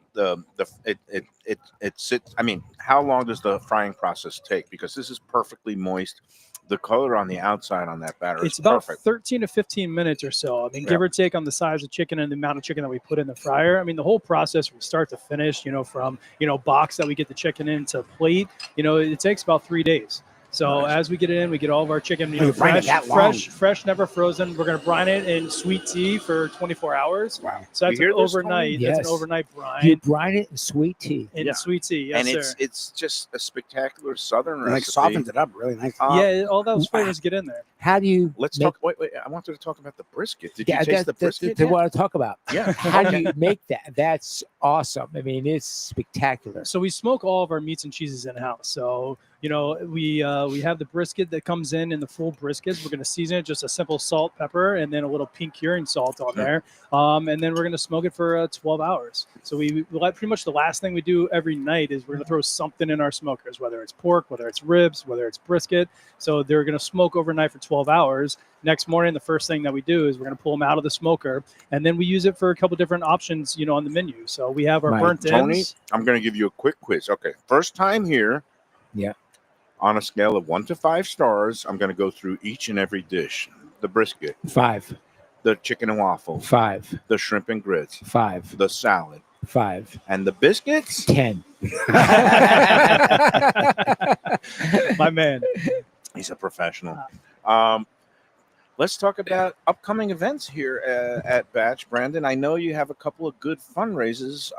sits. I mean, how long does the frying process take? Because this is perfectly moist. The color on the outside on that batter It's is about perfect. 13 to 15 minutes or so. Yeah. Give or take on the size of chicken and the amount of chicken that we put in the fryer. The whole process from start to finish, from, box that we get the chicken in to plate, it takes about 3 days. So Nice. as we get it in, we get all of our chicken, you brine it that long? fresh, never frozen. We're going to brine it in sweet tea for 24 hours. Wow. So that's You hear an this, Tony? overnight. Yes. That's an overnight brine You brine it in sweet tea. in Yeah. sweet tea. Yes, And sir. it's just a spectacular Southern It, like recipe. softens it up really nice. Yeah, all those flavors get in there. How do you Let's make, talk. Wait. I wanted to talk about the brisket. Did Yeah, you taste the that's brisket? what I want to talk about. Yeah. How do you make that? That's awesome. It's spectacular. So we smoke all of our meats and cheeses in house. So we have the brisket that comes in the full briskets. We're going to season it just a simple salt, pepper, and then a little pink curing salt on there. And then we're going to smoke it for 12 hours. So we pretty much the last thing we do every night is we're going to throw something in our smokers, whether it's pork, whether it's ribs, whether it's brisket. So they're going to smoke overnight for 12 hours. Next morning, the first thing that we do is we're going to pull them out of the smoker, and then we use it for a couple different options, on the menu. So we have our Right. burnt Tony, ends. I'm going to give you a quick quiz. Okay. First time here. Yeah. On a scale of 1 to 5 stars, I'm going to go through each and every dish. The brisket, 5, the chicken and waffles, 5, the shrimp and grits, 5, the salad, 5, and the biscuits. 10. My man. He's a professional. Let's talk about upcoming events here at Batch. Brandon, I know you have a couple of good fundraisers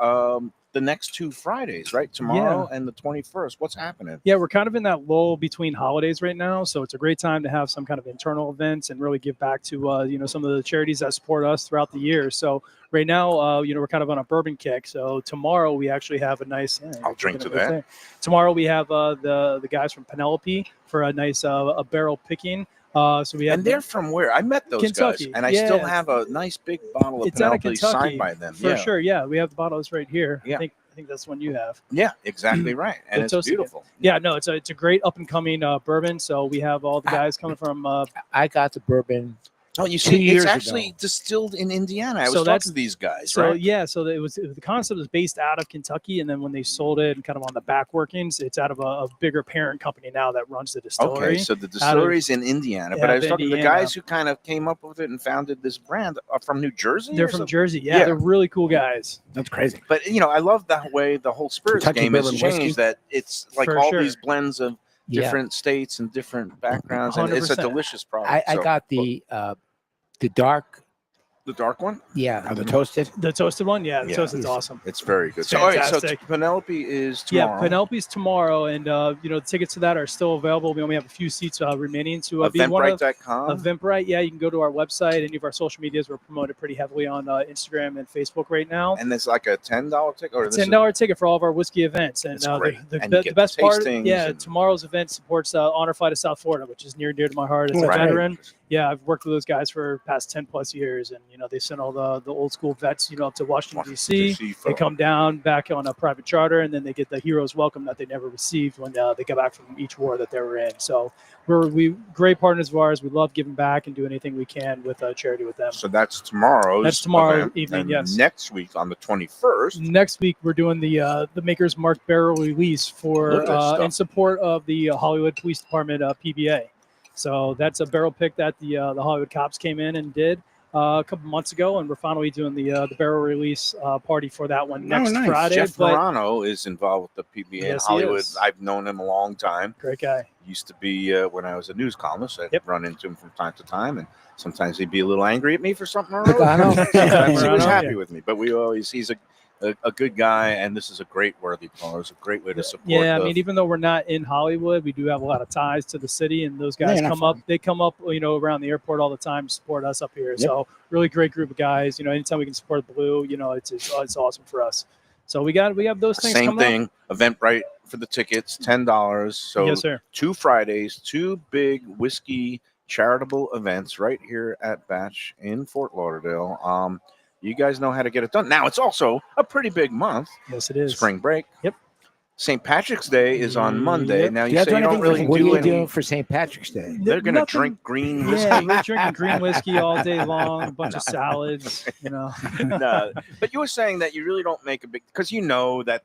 the next 2 Fridays, right? Tomorrow and the 21st. What's happening? Yeah, we're kind of in that lull between holidays right now, so it's a great time to have some kind of internal events and really give back to some of the charities that support us throughout the year. So right now, we're kind of on a bourbon kick. So tomorrow we actually have a nice. I'll drink to that. Tomorrow we have the guys from Penelope for a nice a barrel picking. So we have. And they're from where? I met those Kentucky. guys, and I still have a nice big bottle of It's out of Penelope Kentucky signed by them. for sure. Yeah, we have the bottles right here. Yeah. I think that's one you have. Yeah, exactly right, and it's toasted beautiful. Yeah, no, it's a great up and coming bourbon. So we have all the guys coming from. I got the bourbon. Oh, you 2 see, years it's ago. actually distilled in Indiana. I So was talking that's- to these guys, So right? yeah, so the concept was based out of Kentucky, and then when they sold it and kind of on the back workings, it's out of a bigger parent company now that runs the distillery. Okay, so the distillery's in Indiana, but out I of was talking to the Indiana. guys who kind of came up with it and founded this brand are from New Jersey. They're or from something? Jersey. Yeah, Yeah. they're really cool guys. That's crazy. But I love the way the whole spirits Kentucky game has bourbon changed. whiskey. That it's like For all sure. these blends of different states and different backgrounds, and it's a 100%. delicious product. I So, got the dark. the dark one. Yeah. The toasted. The toasted one, the Yeah. toasted's awesome. It's very good. So, all right, so Fantastic. Penelope is tomorrow. Yeah, Penelope's tomorrow, and the tickets to that are still available. We only have a few seats remaining to be one of Eventbrite.com. Eventbrite. Yeah, you can go to our website. Any of our social medias, we're promoted pretty heavily on Instagram and Facebook right now. And it's like a $10 ticket, or this is- $10 ticket for all of our whiskey events, and That's great. the And you get best part, tastings yeah, and- tomorrow's event supports Honor Flight of South Florida, which is near and dear to my heart as a Right. veteran. Yeah, I've worked with those guys for past 10 plus years, and they send all the old school vets, up to Washington D.C. They come down back on a private charter, and then they get the hero's welcome that they never received when they get back from each war that they were in. So we great partners of ours. We love giving back and do anything we can with charity with them. So that's tomorrow's. That's tomorrow event. evening, And yes. Next week on the 21st. Next week, we're doing the Maker's Mark barrel release for Look at that stuff. in support of the Hollywood Police Department PBA. So that's a barrel pick that the Hollywood cops came in and did a couple months ago, and we're finally doing the barrel release party for that one next nice. Friday. Jeff But Morano is involved with the PBA in Yes, he Hollywood. is. I've known him a long time. great guy. Used to be when I was a news columnist. I'd Yep. run into him from time to time, and sometimes he'd be a little angry at me for something or I know. other. Sometimes he was Morano, happy yeah. with me, but he's a good guy, and this is a great worthy cause, a great way to support. Yeah, I the- mean, even though we're not in Hollywood, we do have a lot of ties to the city, and those guys Yeah, not come up. They come up, around the airport all the time to support us up here. Yep. So really great group of guys. Anytime we can support Blue, it's awesome for us. So we have those things. Same coming up. thing. Eventbrite for the tickets, $10. So Yes, sir. 2 Fridays, 2 big whiskey charitable events right here at Batch in Fort Lauderdale. You guys know how to get it done. Now it's also a pretty big month. Yes, it is. Spring break. Yep. St. Patrick's Day is on Monday. Yep. Now Do you you say do you don't anything for really What are do you any. doing for St. Patrick's Day? They're going to Nothing- drink green whiskey. Yeah, we're drinking green whiskey all day long, a bunch of salads, No, but you were saying that you really don't make a big because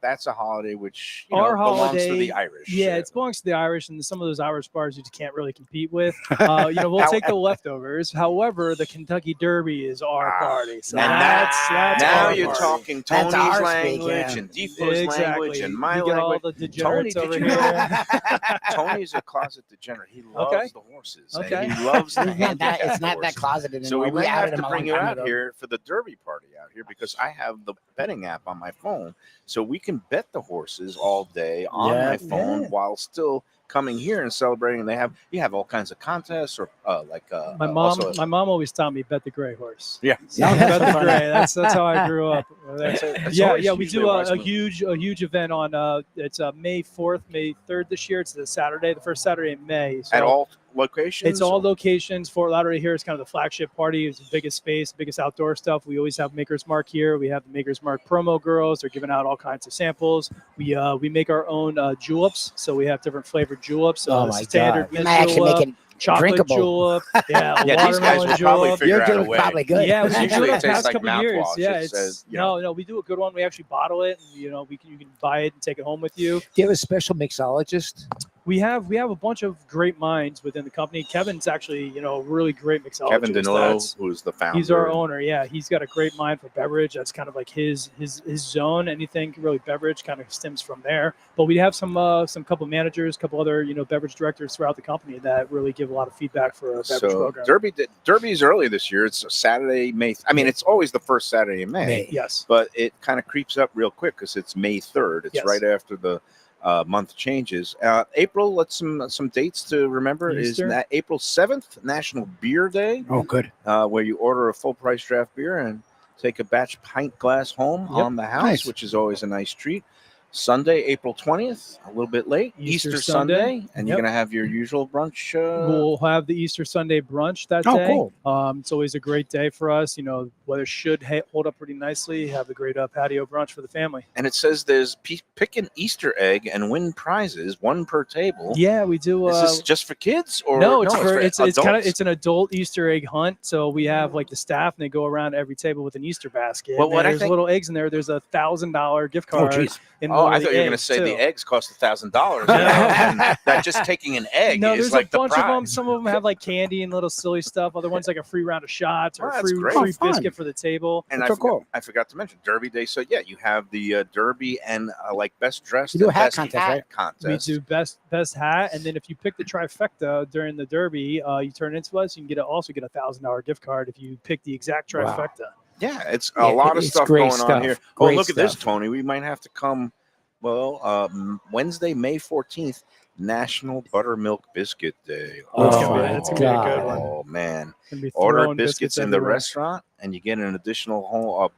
that's a holiday which Our belongs to holiday- the Irish. Yeah, it belongs to the Irish, and some of those Irish bars you just can't really compete with. We'll take the leftovers. However, the Kentucky Derby is our party. So And that's now our you're party. talking That's Tony's our speak, language yeah. and Defo's language and my you get all language. the degenerates did over you here. know Tony's a closet degenerate. He loves Okay. the horses. Okay. And he loves the It's not that. handicap It's not that horses. closeted So we anymore. may have outed to him a bring long you time out ago. here for the Derby party out here because I have the betting app on my phone, so we can bet the horses all day on Yeah, my phone yeah. while still coming here and celebrating. You have all kinds of contests or My mom always taught me bet the gray horse. Yeah. Yeah. Bet the gray. That's how I grew up. That's Yeah, always we usually do a wise a move. huge event on it's May 4th, May 3rd this year. It's the Saturday, the first Saturday in May. So At all locations. it's all locations. Fort Lauderdale here is kind of the flagship party. It's the biggest space, biggest outdoor stuff. We always have Maker's Mark here. We have the Maker's Mark promo girls. They're giving out all kinds of samples. We make our own juleps, so we have different flavored juleps. Oh The my standard God. You mint might actually julep, make it chocolate drinkable. julep. Yeah, Yeah, these guys watermelon will probably julep. figure Your out a julep's way. probably good. Yeah, we've been Usually doing it it the tastes past like couple of years. mouthwash. Yeah, It it's says, no, we do a good one. We actually bottle it, and you can buy it and take it home with you. Do you have a special mixologist? We have a bunch of great minds within the company. Kevin's actually a really great mixologist. Kevin Danilo, That's- who's the founder. He's our owner. Yeah, he's got a great mind for beverage. That's kind of like his zone. Anything really beverage kind of stems from there. But we have some couple managers, couple other beverage directors throughout the company that really give a lot of feedback for a beverage So program. Derby's early this year. It's Saturday, May. I mean, it's always the first Saturday in May. Yes. But it kind of creeps up real quick because it's May 3rd. It's Yes. right after the month changes. April, let's some dates to remember Easter. is April 7th, National Beer Day, Oh, good. where you order a full price draft beer and take a batch pint glass home on the house, Nice. which is always a nice treat. Sunday, April 20th, a little bit late. Easter Easter Sunday, and you're Yep. going to have your usual brunch. We'll have the Easter Sunday brunch that Oh, day. cool. It's always a great day for us. You know, weather should hold up pretty nicely. Have a great patio brunch for the family. And it says there's pick an Easter egg and win prizes, one per table. Yeah, we do. Is this just for kids or No, it's for it's kind of adults? it's an adult Easter egg hunt. So we have like the staff, and they go around every table with an Easter basket. Well, what I there's think- little eggs in there. There's $1,000 gift card. geez. in Oh, one I of thought you were going to eggs, say the too. eggs cost $1,000. And that just taking an egg No, is there's like a bunch the of them. prize. Some of them have like candy and little silly stuff. Other ones like a free round of shots or Oh, a that's free, great. free Oh, fun. biscuit for the table. And That's so cool. I forgot to mention Derby Day. So yeah, you have the Derby and like best dressed You do a and hat best contest, hat right? contest. We do best hat, and then if you pick the trifecta during the Derby, you turn it into us. You can also get $1,000 gift card if you pick the exact Wow. trifecta. Yeah, it's Yeah, a lot of it's stuff great going on stuff. here. Oh, Great look at this, stuff. Tony. We might have to come. Well, Wednesday, May 14th, National Buttermilk Biscuit Day. That's Oh, gonna be, my that's gonna be a good God. one. Oh man! Gonna be Order throwing biscuits in the everywhere. restaurant, and you get an additional home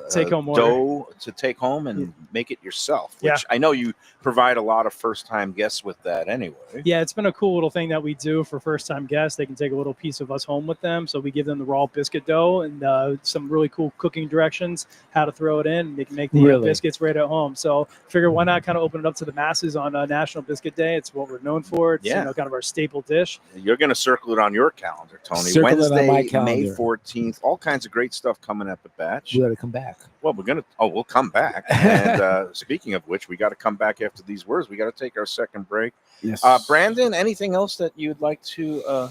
Take-home order. dough to take home and make it yourself. Which Yeah. I know you provide a lot of first-time guests with that anyway. Yeah, it's been a cool little thing that we do for first-time guests. They can take a little piece of us home with them. So we give them the raw biscuit dough and some really cool cooking directions, how to throw it in. They can make the Really? biscuits right at home. So figure why not kind of open it up to the masses on National Biscuit Day. It's what we're known for. It's Yeah. kind of our staple dish. You're going to circle it on your calendar, Tony. Circle it on Wednesday, my May calendar. 14th. All kinds of great stuff coming at the batch. We got to come back. Well, we'll come back. And speaking of which, we got to come back after these words. We got to take our second break. Yes. Brandon, anything else that you'd like to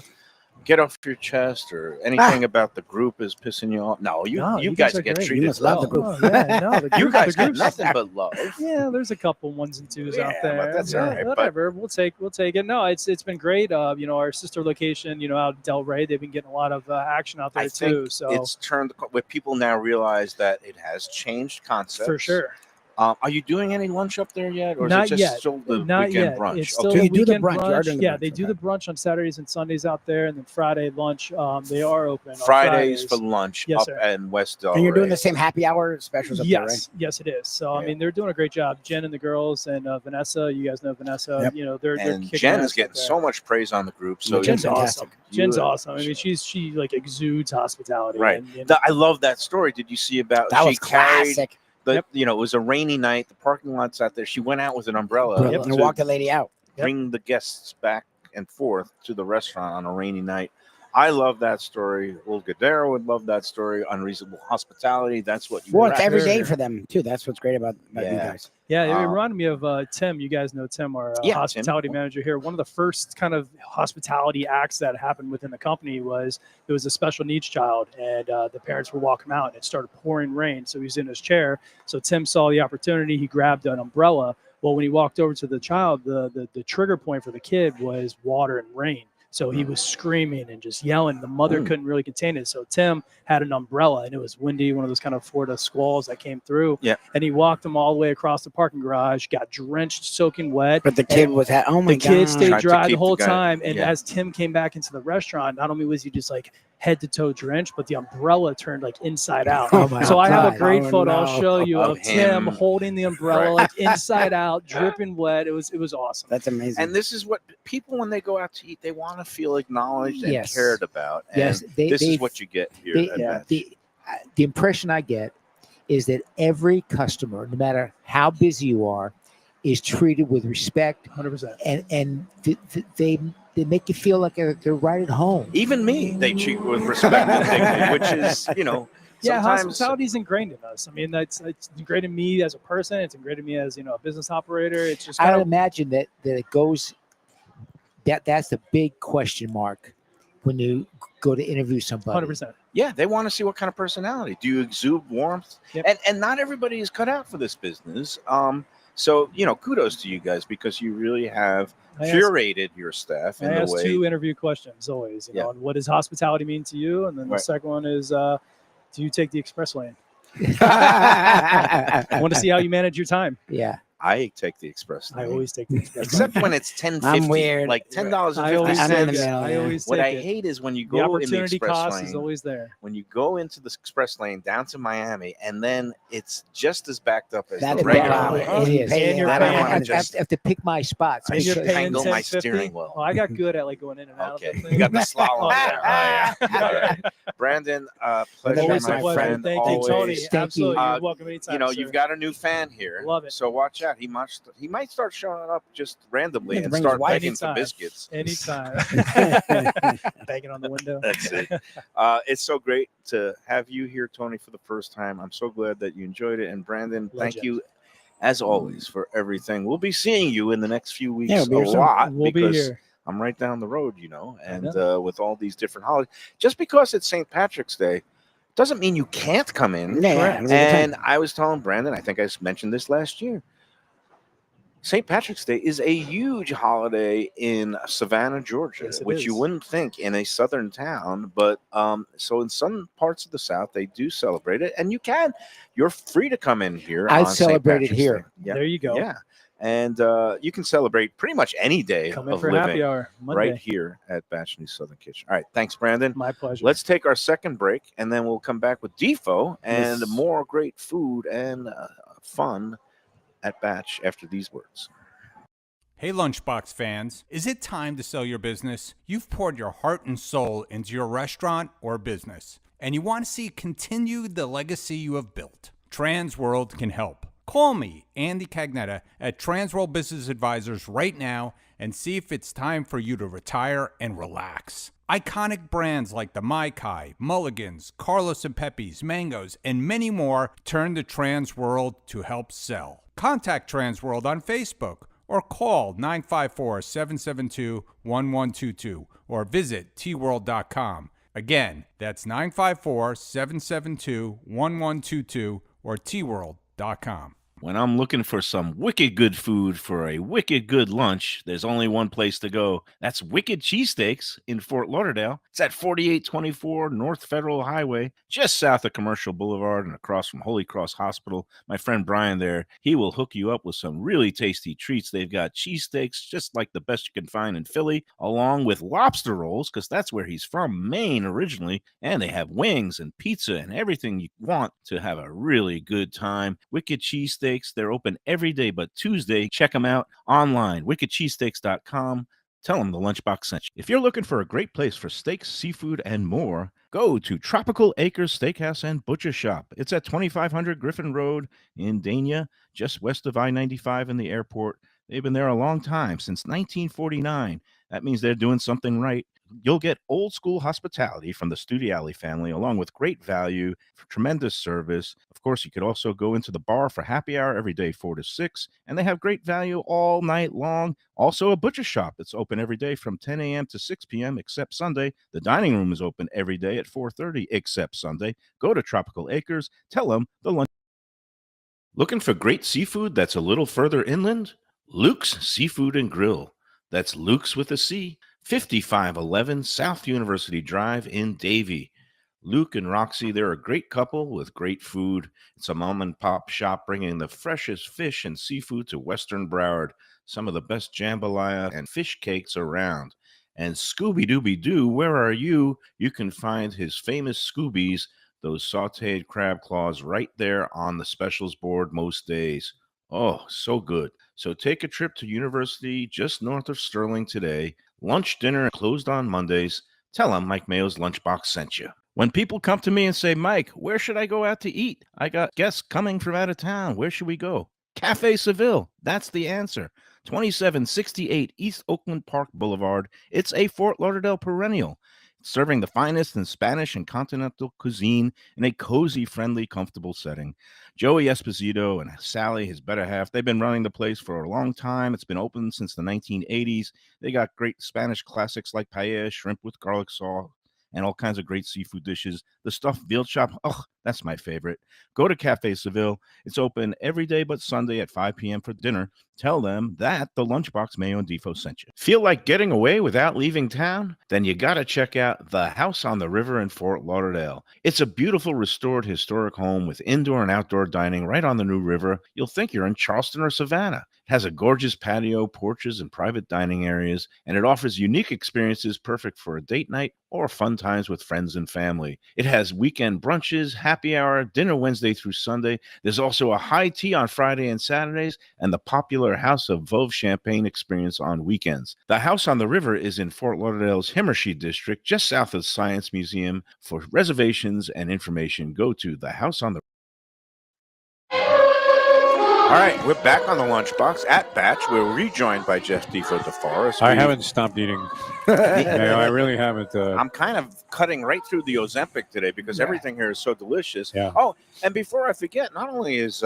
get off your chest, or anything about the group is pissing you off? No, you guys are get great. treated You must love well. the group. Oh, yeah, no, the You group- guys the get group's- nothing but love. Yeah, there's a couple ones and twos out Yeah, there. but that's all right, but- Whatever. We'll take it. No, it's been great. Our sister location, out in Del Rey, they've been getting a lot of action out there I too. think So it's turned where people now realize that it has changed concepts. for sure. Are you doing any lunch up there yet, or is Not it just yet. still the Not weekend yet. brunch? It's still So you do the weekend brunch. You are doing the Yeah, brunch, they do okay. the brunch on Saturdays and Sundays out there, and then Friday lunch. They are open on Fridays for Fridays. lunch Yes, up sir. in West Del And you're doing Rey. the same happy hour specials up there, right? Yes, it is. So I Yeah. mean, they're doing a great job. Jen and the girls and Vanessa. You guys know Vanessa. Yep. They're And kicking Jen ass is getting out there. so much praise on the group. So Jen's fantastic. awesome. Jen's You- awesome. I mean, she like exudes hospitality. Right. And I love that story. Did you see about That she was carried classic. the it was a rainy night, the parking lot's out there. She went out with an umbrella Umbrella. And to walk the lady out. bring the guests back and forth to the restaurant on a rainy night. I love that story. Will Gadara would love that story. Unreasonable hospitality. That's what you Well, were it's at. every day Sure. for them too. That's what's great about you Yeah. guys. Yeah, it Um, reminded me of Tim. You guys know Tim, our Yeah, hospitality Tim. manager here. One of the first kind of hospitality acts that happened within the company was there was a special needs child, and the parents were walking out, and it started pouring rain. So he's in his chair. So Tim saw the opportunity. He grabbed an umbrella. Well, when he walked over to the child, the trigger point for the kid was water and rain. So he was screaming and just yelling. The mother couldn't really contain it. So Tim had an umbrella, and it was windy, one of those kind of Florida squalls that came through. Yeah. And he walked them all the way across the parking garage, got drenched, soaking wet. But the kid was at oh my The kid god. stayed Tried to dry keep the the whole guy- time. And yeah. as Tim came back into the restaurant, not only was he just like head to toe drenched, but the umbrella turned like inside out. Oh my So I have a God. great Oh, photo no. I'll show you Of of Tim him. holding the umbrella Right. like inside out, dripping wet. It was awesome. That's amazing. And this is what people, when they go out to eat, they want to feel acknowledged and Yes. cared about. And Yes, this is what you get here. they- at yeah. Batch. the impression I get is that every customer, no matter how busy you are, is treated with respect, 100%. and they make you feel like they're right at home. Even me, they treat with respect and dignity, which is, Yeah, sometimes hospitality is ingrained in us. I mean, it's ingrained in me as a person. It's ingrained in me as a business operator. It's just I kind would of imagine that it goes. That's the big question mark when you go to interview somebody. 100%. yeah, they want to see what kind of personality. Do you exude warmth? Yep. And not everybody is cut out for this business. So kudos to you guys, because you really have I ask- curated your staff I in the ask way. two interview questions always. Yeah. And what does hospitality mean to you? And then the Right. second one is, do you take the express lane? I want to see how you manage your time. Yeah. I take the express I lane. always take the express. Except when it's $10.50, I'm weird. like $10 I and always 50 I'm in the take cents. it. middle, I yeah. always What take I it. hate is when you The go in the opportunity express cost is lane. always there. When you go into the express lane down to Miami, and then it's just as backed up as That's the a regular problem. lane. Oh, It is. Pay and you're the Then I paying- wanna I just have to pick my spots. And you're because- paying angle my 10.50. steering wheel. Oh, I got good at like going in and out. Okay, Of that you got the thing. slalom there. Oh, yeah. All right. Brandon, pleasure, Always my a pleasure. friend. Thank always. you, Tony. Thank you. Absolutely. Uh, You're welcome anytime. You know, sir. you've got a new fan here. Love it. So watch out. He might start showing up just randomly Yeah, and bring his start wife. begging for Anytime. biscuits. Anytime. Banging on the window. That's it. It's so great to have you here, Tony, for the first time. I'm so glad that you enjoyed it. And Brandon, thank Legend. you, as always, for everything. We'll be seeing you in the next few weeks Yeah, we'll be here a soon. lot We'll be because here. I'm right down the road, and know. with all these different holidays. Just because it's St. Patrick's Day doesn't mean you can't come in. Yeah, Correct. it'll be a good And time. I was telling Brandon, I think I mentioned this last year. St. Patrick's Day is a huge holiday in Savannah, Georgia, Yes, it which you is. wouldn't think in a southern town. But so in some parts of the South, they do celebrate it, and you're free to come in here. I on St. celebrate it Patrick's here. Day. Yeah, There you go. yeah, and you can celebrate pretty much any day Come in of for living happy hour Monday. right here at Batchney's Southern Kitchen. All right, thanks, Brandon. My pleasure. Let's take our second break, and then we'll come back with Defo and Yes. more great food and fun at Batch after these words. Hey Lunchbox fans, is it time to sell your business? You've poured your heart and soul into your restaurant or business, and you want to see continue the legacy you have built. Transworld can help. Call me, Andy Cagnetta, at Transworld Business Advisors right now and see if it's time for you to retire and relax. Iconic brands like the Mai Kai, Mulligans, Carlos and Pepe's, Mangoes, and many more turn to Transworld to help sell. Contact Transworld on Facebook or call 954-772-1122 or visit tworld.com. Again, that's 954-772-1122 or tworld.com. When I'm looking for some wicked good food for a wicked good lunch, there's only one place to go. That's Wicked Cheesesteaks in Fort Lauderdale. It's at 4824 North Federal Highway, just south of Commercial Boulevard and across from Holy Cross Hospital. My friend Brian there, he will hook you up with some really tasty treats. They've got cheesesteaks, just like the best you can find in Philly, along with lobster rolls, because that's where he's from, Maine originally. And they have wings and pizza and everything you want to have a really good time. Wicked Cheesesteaks. They're open every day but Tuesday. Check them out online, wickedcheesesteaks.com. Tell them the Lunchbox sent you. If you're looking for a great place for steaks, seafood, and more, go to Tropical Acres Steakhouse and Butcher Shop. It's at 2500 Griffin Road in Dania, just west of I-95 in the airport. They've been there a long time, since 1949. That means they're doing something right. You'll get old school hospitality from the Studiali family, along with great value, tremendous service. Of course, you could also go into the bar for happy hour every day, 4 to 6, and they have great value all night long. Also, a butcher shop that's open every day from 10 a.m. to 6 p.m., except Sunday. The dining room is open every day at 4:30, except Sunday. Go to Tropical Acres. Tell them the lunch. Looking for great seafood that's a little further inland? Luke's Seafood and Grill. That's Luke's with a C. 5511 South University Drive in Davie. Luke and Roxy, they're a great couple with great food. It's a mom and pop shop bringing the freshest fish and seafood to Western Broward. Some of the best jambalaya and fish cakes around. And Scooby-Dooby-Doo, where are you? You can find his famous Scoobies, those sauteed crab claws, right there on the specials board most days. Oh, so good. So take a trip to University just north of Sterling today. Lunch, dinner, closed on Mondays. Tell them Mike Mayo's Lunchbox sent you. When people come to me and say, Mike, where should I go out to eat? I got guests coming from out of town. Where should we go? Cafe Seville. That's the answer. 2768 East Oakland Park Boulevard. It's a Fort Lauderdale perennial, serving the finest in Spanish and continental cuisine in a cozy, friendly, comfortable setting. Joey Esposito and Sally, his better half, they've been running the place for a long time. It's been open since the 1980s. They got great Spanish classics like paella, shrimp with garlic sauce, and all kinds of great seafood dishes. The stuffed veal chop, oh, that's my favorite. Go to Cafe Seville. It's open every day but Sunday at 5 p.m. for dinner. tell them that the Lunchbox Mayo and Defo sent you. Feel like getting away without leaving town? Then you got to check out the House on the River in Fort Lauderdale. It's a beautiful restored historic home with indoor and outdoor dining right on the new river. You'll think you're in Charleston or Savannah. It has a gorgeous patio, porches, and private dining areas, and it offers unique experiences perfect for a date night or fun times with friends and family. It has weekend brunches, happy hour, dinner Wednesday through Sunday. There's also a high tea on Friday and Saturdays, and the popular House of Veuve Champagne experience on weekends. The House on the River is in Fort Lauderdale's Himmershey district, just south of the Science Museum. For reservations and information, go to the House on the All right, we're back on the Lunchbox at Batch. We're rejoined by Jeff Defo DeForest. I haven't stopped eating. Mayo, I really haven't. I'm kind of cutting right through the Ozempic today because everything here is so delicious. Yeah. Oh, and before I forget, not only is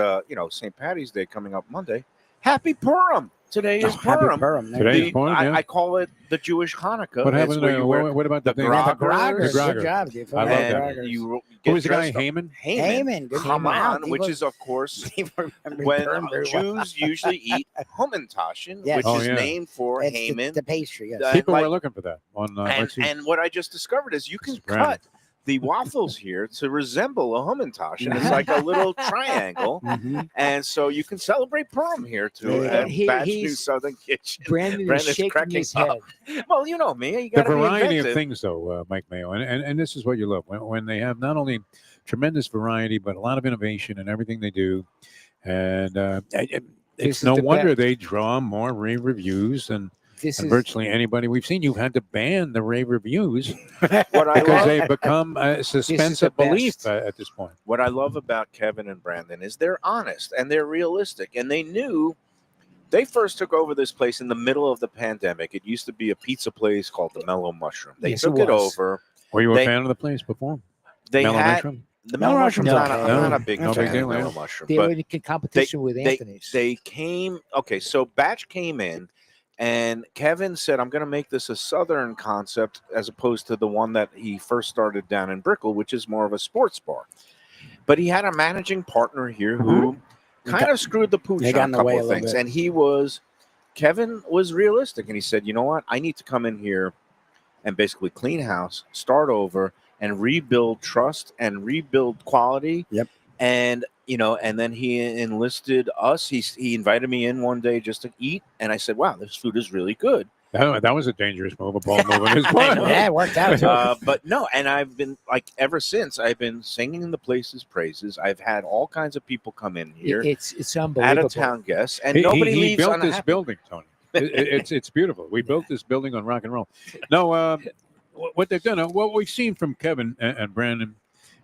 St. Patty's Day coming up Monday, Happy Purim. Today is Happy Purim. Purim. Today is Purim, yeah. I call it the Jewish Hanukkah. What happened? It's where you wear What about the thing? grog- The Groggers. The Groggers. Good job, dude. I love that. Groggers. You Who was the guy? dressed up- Haman? Haman. Good Come name. Wow, on, he which was- is, of course, he remembered when Purim very well. Jews usually eat Hamantaschen, Yes. which Oh, is yeah. named for It's Haman. the pastry. Yes. People like- were looking for that on. let's see. And what I just discovered is you can It's brand. cut the waffles here to resemble a Hamantaschen. It's like a little triangle. Mhm. And so you can celebrate Purim here too Yeah, at Batch New he's- Southern Kitchen. Brandon Brandon's is shaking cracking his head. up. Well, you know me. You The got to be variety of inventive. things, though, Mike Mayo, and this is what you love when they have not only tremendous variety but a lot of innovation in everything they do, and This it's is no the wonder best. they draw more rave reviews than This is virtually anybody we've seen. You've had to ban the rave reviews What I because love, they've become a suspense the of belief best. at this point. what I love about Kevin and Brandon is they're honest and they're realistic, and they knew. They first took over this place in the middle of the pandemic. It used to be a pizza place called the Mellow Mushroom. They Yes, it took it was. over. Were you a They- fan of the place before? They Mellow had Mushroom? the Mellow Mellow Mushroom's Mushroom's not, okay. I'm not a No, big no fan big of deal, Mellow yeah. Mushroom, they but were in competition with Anthony's. They came. Okay, so Batch came in, and Kevin said, "I'm going to make this a Southern concept as opposed to the one that he first started down in Brickell, which is more of a sports bar." But he had a managing partner here who kind of screwed the pooch They on got a in the couple way a of little things, bit. and Kevin was realistic, and he said, "You know what? I need to come in here and basically clean house, start over, and rebuild trust and rebuild quality." Yep. And and then he enlisted us. He invited me in one day just to eat, and I said, "Wow, this food is really good." That was a dangerous move, a ball move on his part. Yeah, it worked out. But no, and I've been ever since I've been singing the place's praises. I've had all kinds of people come in here, It's out unbelievable. of town guests, and He nobody leaves built unhappy. this building, Tony. It's beautiful. We built this building on rock and roll. No, what they've done, what we've seen from Kevin and Brandon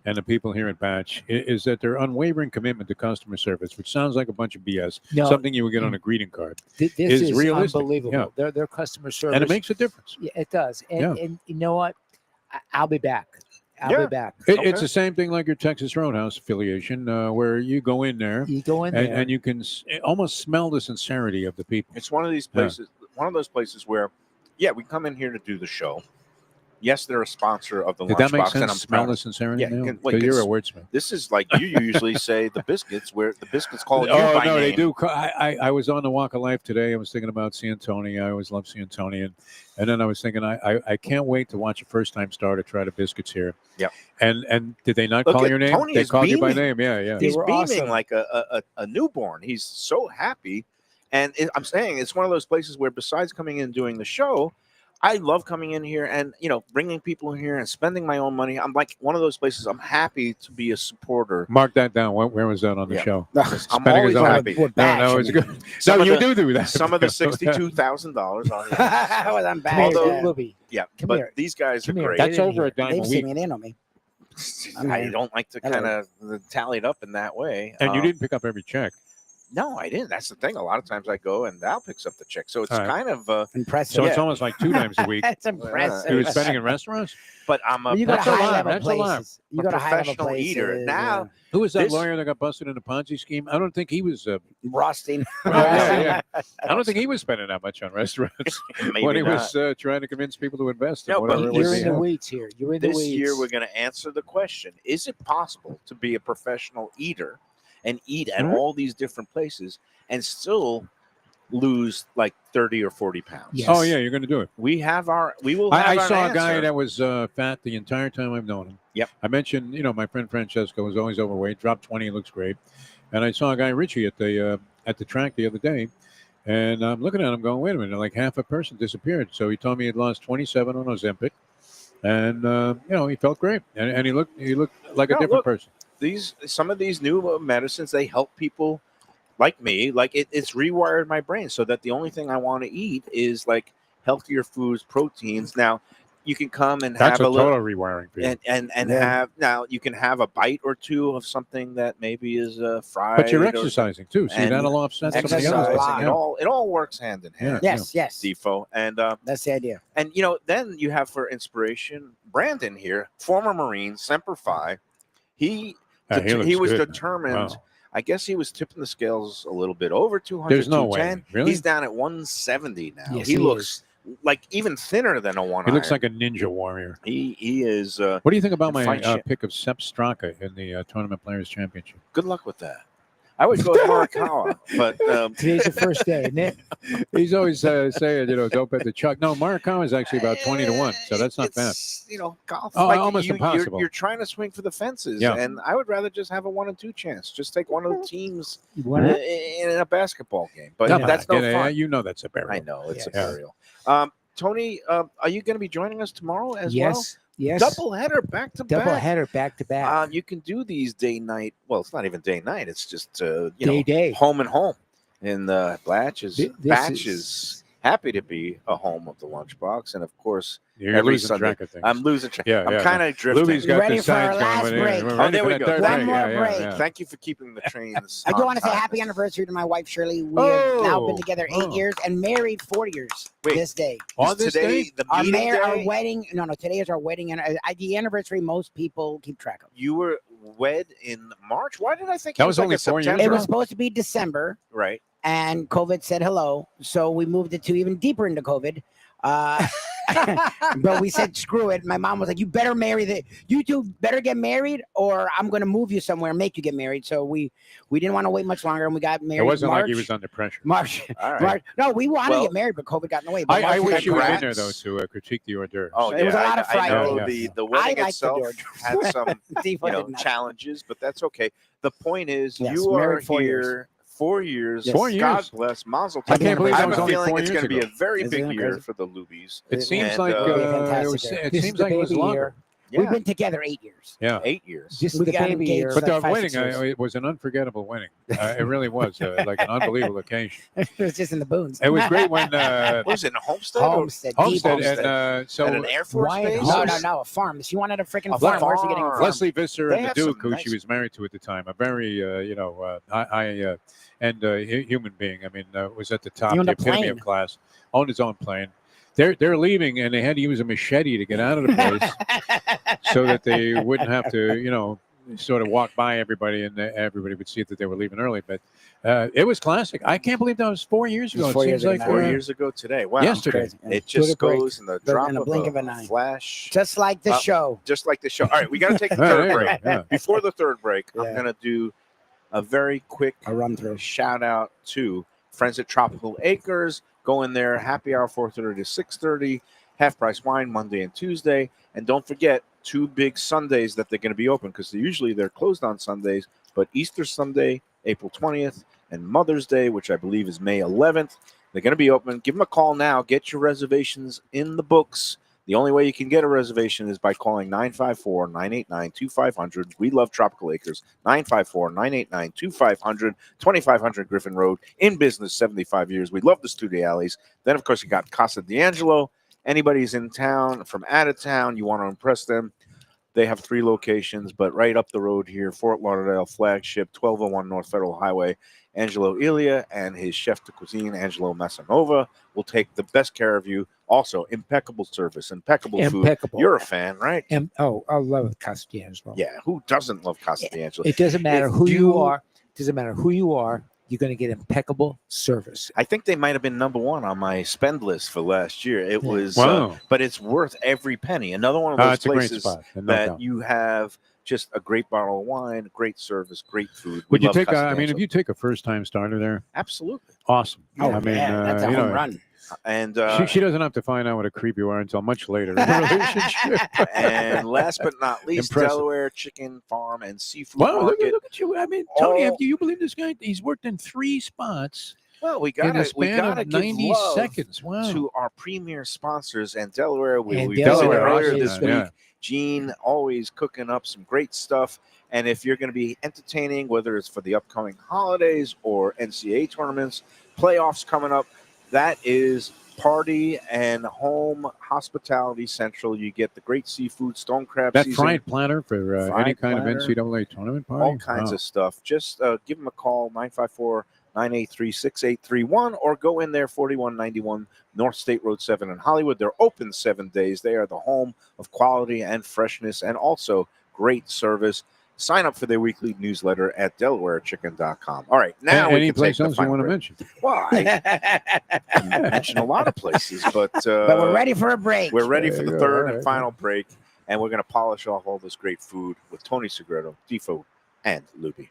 and the people here at Batch is that their unwavering commitment to customer service, which sounds like a bunch of BS, No. something you would get on a greeting card, This is is realistic. unbelievable. Yeah. Their customer service. and it makes a difference. Yeah, it does. And, Yeah. and you know what? I'll be back. I'll Yeah. be back. It's Okay. the same thing like your Texas Roadhouse affiliation, where you go in there You go in there. and you can almost smell the sincerity of the people. It's one of these Yeah. places, one of those places where, yeah, we come in here to do the show. Yes, they're a sponsor of the Did that make Lunchbox, and I'm sense? Smell proud. the sincerity? Yeah, now? can- 'Cause like, you're a it's- wordsmith. This is like you usually say the biscuits, where the biscuits call you Oh by no, name. they do. I was on the Walk of Life today. I was thinking about seeing Tony. I always love seeing Tony, and then I was thinking I can't wait to watch a first time starter try the biscuits here. Yep. And did they not Look call at your name? Tony They is called you by beaming. name. Yeah, yeah. They He's were beaming awesome. like a newborn. He's so happy, and I'm saying it's one of those places where besides coming in and doing the show, I love coming in here and bringing people in here and spending my own money. I'm like one of those places. I'm happy to be a supporter. Mark that down. Where was that on the Yeah. show? I'm Spending always his own happy. We're No, back. no, it's good. Some No, of you the- do that. Some of the $62,000 on here. I was on back. Come here, Although- Lubie. Yeah, Come but here. these guys are Come here. great. That's Get in over a here. dime a They've seen week. it in on me. I don't like to Hello. kind of tally it up in that way. And you didn't pick up every check. No, I didn't. That's the thing. A lot of times I go and Val picks up the check. So it's All right. kind of, Impressive. So it's almost like 2 times a week. That's impressive. He was spending in restaurants. but I'm a Well, you go to That's a lot. high level That's a lot. places. You go to high level professional places. eater. Now, Who was that This- lawyer that got busted in a Ponzi scheme? I don't think he was. Rothstein. Yeah. I don't think he was spending that much on restaurants maybe when he not. was trying to convince people to invest. In No, but whatever it You're was. in the weeds here. You're in the This weeds. year, we're going to answer the question: is it possible to be a professional eater and eat at Mhm. all these different places and still lose like 30 or 40 pounds. Yes. Oh yeah, you're going to do it. We will have I our saw a guy answer. that was fat the entire time I've known him. Yep. I mentioned, my friend Francesco was always overweight, dropped 20, looks great. And I saw a guy, Richie, at the track the other day, and I'm looking at him going, wait a minute, like half a person disappeared. So he told me he'd lost 27 on Ozempic, and he felt great, and he looked like a different person. Some of these new medicines, they help people like me. Like it's rewired my brain so that the only thing I want to eat is like healthier foods, proteins. Now you can come and That's have a a little total rewiring. Peter. and Yeah. have now you can have a bite or two of something that maybe is fried. But you're or exercising too, so and that'll offset some of the exercise. other Wow. stuff. It all works hand in hand. Yes, yes. Defo and That's the idea. and then you have for inspiration Brandon here, former Marine, Semper Fi. He looks was good. determined. Wow. I guess he was tipping the scales a little bit over 200. There's no way. 210. Really? He's down at 170 now. Yes, he he looks like even thinner than a one. He looks like a ninja warrior. he is. What do you think about in my fight shape. pick of Sepp Straka in the Tournament Players Championship? Good luck with that. I would go with Morikawa, but Today's the first day, isn't it? He's always saying, don't bet the Chuck. No, Morikawa is actually about 20 to 1, so that's not bad. it's, golf. Oh, like almost impossible. You're trying to swing for the fences, Yeah. and I would rather just have a 1 and 2 chance. Just take one of the teams You want it? in a basketball game, but Come that's on, no fun. You know that's a barrel. I know it's Yes. a burial. Tony, are you going to be joining us tomorrow as well? Yes. Double header back to Double back. header back to back. You can do these day night. Well, it's not even day night. It's just Day. home and home. And Batch is This is- happy to be a home of the Lunchbox, and of course You're every losing Sunday. track of things. I'm losing track. Yeah, I'm yeah, kind of drifting. Lubie's got Ready the for our signs last going. break. We're Oh, ready there for we that go. third One break. more Yeah, break. yeah. Thank you for keeping the trains. I do on want to say time. happy anniversary to my wife Shirley. We have now been Oh. together 8 years and married 4 years Wait. this day. On Is this today day? the Our meeting our day? wedding. No, today is our wedding and the anniversary. Most people keep track of. You were wed in March. Why did I think That it was like only a 4 years September? It ago? was supposed to be December, Right. and COVID said hello, so we moved it to even deeper into COVID. But we said screw it. My mom was like, "You better marry you two better get married, or I'm going to move you somewhere and make you get married." So we didn't want to wait much longer, and we got married. It wasn't March, like he was under pressure. March. All right. March. No, we wanted Well, to get married, but COVID got in the way. But I March wish got you would have been married. there, though, to critique the hors d'oeuvres. Oh, It was a lot of I know Friday. the wedding I like the itself George. had some Steve, I did not. challenges, but that's okay. The point is, Yes, you are married 4 here years. 4 years. Yes. 4 God years. bless. Mazel I tov. can't believe I that have was a only feeling 4 it's years going to be ago. a very Isn't big that year crazy? for the Lubies. It seems And, like Fantastic it This seems is the like it was baby longer. year. We've been together 8 years. Yeah. 8 years. This is We the got baby engaged year. But the like 5, wedding, 6 years. it was an unforgettable wedding. It really was like an unbelievable occasion. It was just in the boons. It was great when What was it, in Homestead? Homestead. Homestead Deep and so At an Air Force Wyatt base? House. No, a farm. She wanted a freaking A farm. Where's she getting a farm. farm? Leslie Visser They and the have some Duke, who nice- she was married to at the time, a very human being. I mean, was at the top, He owned the a epitome plane. of class. Owned his own plane. They're leaving, and they had to use a machete to get out of the place, so that they wouldn't have to, sort of walk by everybody, and everybody would see that they were leaving early. But it was classic. I can't believe that was 4 years It was ago. It 4 seems years ago like now. 4 years ago today. Wow. yesterday. Crazy. Yeah. It just Took a break. goes in the But drop in a of blink a of an eye. flash. Just like the show. Just like the show. All right, we got to take the Oh, third there you break. go. Yeah. Before the third break, I'm Yeah. going to do a very quick A run through. shout out to friends at Tropical Acres. Go in there, happy hour 4:30 to 6:30, half price wine Monday and Tuesday. And don't forget 2 big Sundays that they're going to be open, because usually they're closed on Sundays, but Easter Sunday, April 20th, and Mother's Day, which I believe is May 11th, they're going to be open. Give them a call now. Get your reservations in the books. The only way you can get a reservation is by calling 954-989-2500. We love Tropical Acres. 954-989-2500, 2500 Griffin Road. In business 75 years. We love the studio alleys. Then, of course, you got Casa D'Angelo. Anybody's in town, from out of town, you want to impress them. They have 3 locations, but right up the road here, Fort Lauderdale flagship, 1201 North Federal Highway. Angelo Ilia and his chef de cuisine, Angelo Massanova, will take the best care of you. Also, impeccable service, impeccable food. Impeccable. You're a fan, right? I love Castiano. Yeah, who doesn't love Casa D'Angelo? It doesn't matter If who you you- are. Doesn't matter who you are. you're going to get impeccable service. I think they might have been number one on my spend list for last year. It was, Wow. but it's worth every penny. Another one of those It's a great places spot. No that doubt. you have just a great bottle of wine, great service, great food. Would We you love take? Casa I mean, D'Angelo. if you take a first-time starter there, Absolutely. awesome. Oh, I mean, yeah, that's a you home know, run. And she doesn't have to find out what a creep you are until much later in the relationship. and last but not least, Impressive. Delaware Chicken Farm and Seafood Wow, Market. look at you. I mean, Tony, All- do you believe this guy? He's worked in 3 spots Well, we in a gotta span of give 90 love seconds. Wow. to our premier sponsors and Delaware. We And visited Delaware, earlier awesome, this yeah. week. Gene always cooking up some great stuff. And if you're going to be entertaining, whether it's for the upcoming holidays or NCAA tournaments, playoffs coming up, that is Party and Home Hospitality Central. You get the great seafood, stone crab That season, fried platter for any Fried kind platter. of NCAA tournament party? all kinds of stuff. Just give them a call, 954-983-6831, or go in there, 4191 North State Road 7 in Hollywood. They're open 7 days. They are the home of quality and freshness and also great service. Sign up for their weekly newsletter at DelawareChicken.com. All right, now we Any can place take the else you final want to break. mention? Well, I mentioned a lot of places, but But we're ready for a break. we're ready for the Yeah, third all and right. final break, and we're going to polish off all this great food with Tony Segreto, Defo, and Lubie.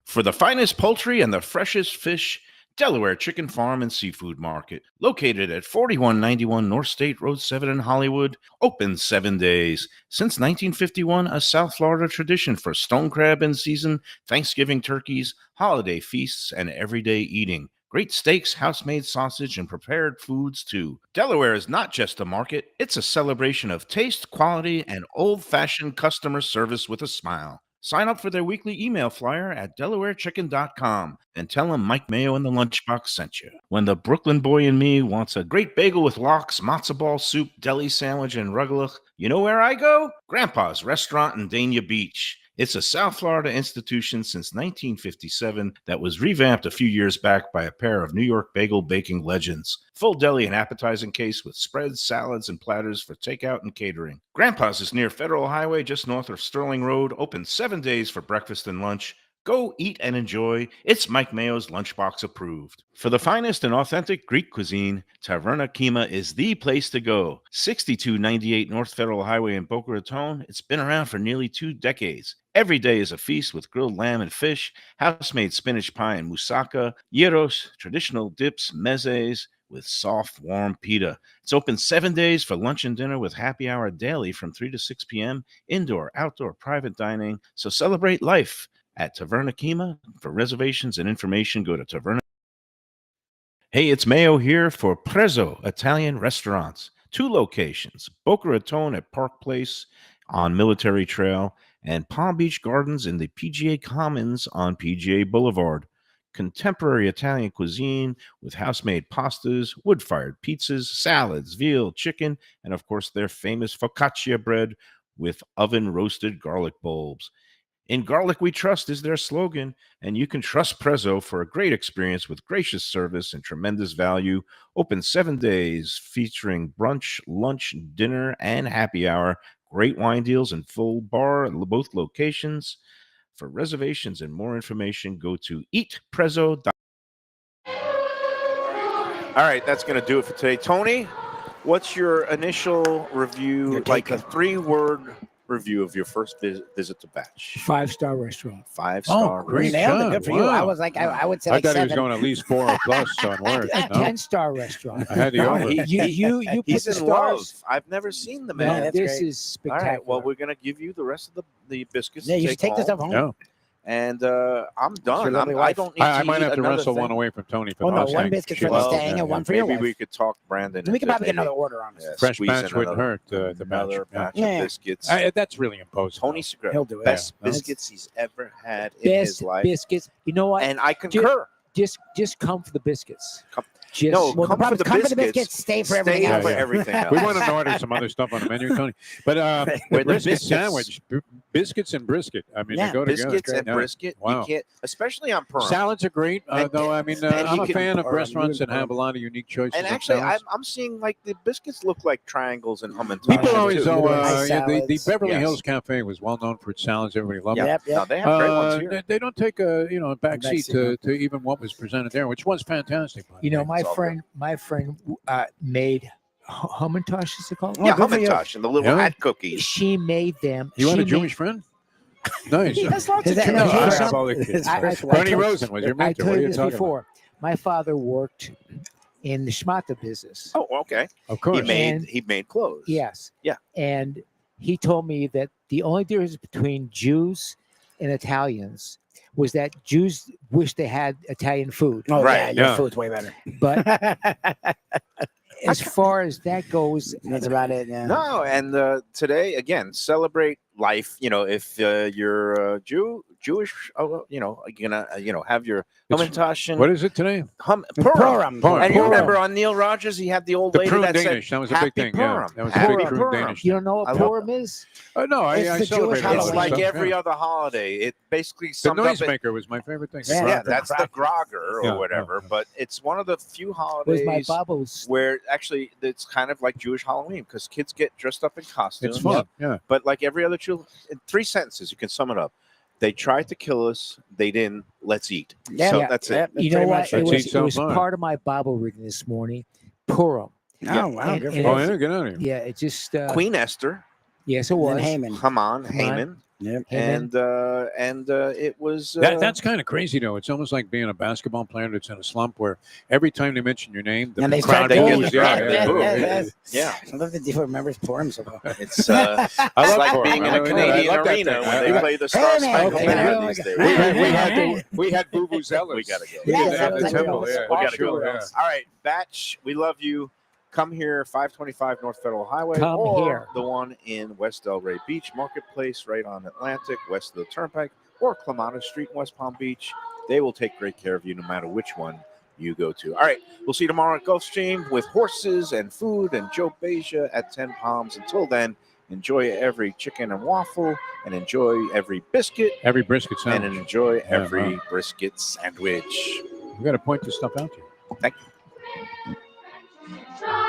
For the finest poultry and the freshest fish, Delaware Chicken Farm and Seafood Market, located at 4191 North State Road 7 in Hollywood, open 7 days. Since 1951, a South Florida tradition for stone crab in season, Thanksgiving turkeys, holiday feasts, and everyday eating. Great steaks, house-made sausage, and prepared foods, too. Delaware is not just a market, it's a celebration of taste, quality, and old-fashioned customer service with a smile. Sign up for their weekly email flyer at DelawareChicken.com and tell them Mike Mayo and the Lunchbox sent you. When the Brooklyn boy in me wants a great bagel with lox, matzo ball soup, deli sandwich, and rugelach, you know where I go? Grandpa's Restaurant in Dania Beach. It's a South Florida institution since 1957 that was revamped a few years back by a pair of New York bagel baking legends. Full deli and appetizing case with spreads, salads, and platters for takeout and catering. Grandpa's is near Federal Highway just north of Sterling Road, open 7 days for breakfast and lunch. Go eat and enjoy. It's Mike Mayo's Lunchbox approved. For the finest and authentic Greek cuisine, Taverna Kima is the place to go. 6298 North Federal Highway in Boca Raton. It's been around for nearly 2 decades. Every day is a feast with grilled lamb and fish, house-made spinach pie and moussaka, gyros, traditional dips, mezes, with soft, warm pita. It's open 7 days for lunch and dinner with happy hour daily from 3 to 6 p.m., indoor, outdoor, private dining. So celebrate life at Taverna Kima. For reservations and information, go to Taverna. Hey, it's Mayo here for Prezzo Italian Restaurants. 2 locations, Boca Raton at Park Place on Military Trail and Palm Beach Gardens in the PGA Commons on PGA Boulevard. Contemporary Italian cuisine with house-made pastas, wood-fired pizzas, salads, veal, chicken, and of course their famous focaccia bread with oven-roasted garlic bulbs. In Garlic We Trust is their slogan, and you can trust Prezzo for a great experience with gracious service and tremendous value. Open 7 days, featuring brunch, lunch, dinner, and happy hour. Great wine deals and full bar at both locations. For reservations and more information, go to eatprezzo.com. All right, that's going to do it for today. Tony, what's your initial review, Your like take. a 3-word review of your first visit to Batch? 5-star restaurant. 5-star. Oh, great You nailed it. job. Good for you. I Wow. was like, I would say I like thought 7. he was going at least 4 or plus on words. A No? 10-star restaurant. I had the No, over. You put He's the in stars. love. I've never seen the No, man. that's this great. is All spectacular. right, well, we're going to give you the rest of the biscuits. Yeah, to you should take the home, stuff home. No. And I'm done. lovely I wife. don't need I to might eat have to another wrestle thing. one away from Tony for Oh, the no, last one thing. biscuit She for the loves staying that, and yeah. one for your Maybe we wife. could talk Brandon. We can into probably get maybe, another order on this. Fresh squeezing batch wouldn't another- hurt the batch. Another Yeah. batch Yeah. of biscuits. That's really imposing. Tony Segreto, He'll do it. best Yeah. biscuits he's ever had in Best his life. biscuits. You know what? And I concur. Just come for the biscuits. Come- Just, No, Well, the come for problem the is come for the biscuits, biscuits, stay for Stay everything else. for Yeah. everything else. We want him to order some other stuff on the menu, Tony. But Where the the biscuit biscuits- sandwich, biscuits and brisket. I mean, Yeah, they go together. Biscuits and Yeah. brisket. Wow. You can't, especially on Purim. Salads are great, And- though. I mean, and I'm you a can- fan of Purim, restaurants you that have a lot of unique choices. And of actually, salads. I'm seeing like the biscuits look like triangles and hummus. People Yeah, always too. know Nice the salads. Beverly Yes. Hills Cafe was well known for its salads. Everybody loved Yeah. it. Yep. No, they have great ones here. They don't take a back Back seat seat, to even what was presented there, which was fantastic. by the You know, way. It's all my friend made Hummintosh, is it called? Yeah, good for you. hummintosh and the little Yeah. hat cookies. She made them. You had she a Jewish friend? Nice. That's lots Is of that- Jewish no, stuff. I- all the kids. I Bernie told- Rosen was your I mentor. told What are you you this talking before. My father worked in the schmata business. Oh, okay. about? Of He course. made clothes. Yes. Yeah. And he told me that the only difference between Jews and Italians was that Jews wish they had Italian food. Oh, Right, yeah, your yeah. food's way better. But as far as that goes, That's about it. Yeah. No, and today again, celebrate life. You know, if you're Jewish, you're gonna have your It's- hummintosh and What is it today? Purim. Purim. Purim. And you Purim. remember on Neil Rogers, he had the old The lady prune that Danish. said, That was a "Happy big thing. Yeah. Purim. That was a Happy big prune Purim." Danish. you don't know what I love Purim is? No, It's I the celebrate Jewish all that It's Halloween. like stuff, every yeah. other holiday. It basically The sums up. noisemaker was my favorite thing. Yeah. Yeah, that's the grogger or Yeah, whatever. yeah. But it's one of the few Was holidays my Baba's where actually it's kind of like Jewish Halloween because kids get dressed up in costumes. It's fun. Yeah. But like every other child, in 3 sentences, you can sum it up. They tried to kill us. They didn't. Let's eat. Yeah, so yeah, that's yeah, it. that's you know pretty what? much It Let's was, eat it was some fun. part of my Bible reading this morning. Purim. Oh, wow. And- Good for and you. Oh, yeah. Get out of here. Yeah, it just Queen Esther, yes, it And was. Haman. Haman, Yep. and it was. That's kind of crazy, though. It's almost like being a basketball player that's in a slump where every time they mention your name, the And they crowd start booing. goes. Yeah, Yeah, they yeah, boo. yeah. Yeah. I love that Defo remembers Purim so well. It's I it's love like Purim. being in I a know, I Canadian love that arena thing. when they play the Star Hey, man, Spangled okay, Banner okay. these days. We had Boo Boo Zealous. We gotta go. Yeah, in that the was temple. like- Yeah, We gotta sure, go. yeah. All right, Batch, we love you. Come here, 525 North Federal Highway, Come or here. the one in West Delray Beach Marketplace, right on Atlantic, west of the Turnpike, or Clamato Street in West Palm Beach. They will take great care of you no matter which one you go to. All right, we'll see you tomorrow at Gulfstream with horses and food and Joe Beja at 10 Palms. Until then, enjoy every chicken and waffle, and enjoy every biscuit, Every brisket and sandwich. enjoy every wow. brisket sandwich. We got to point this stuff out to you. Thank you. Try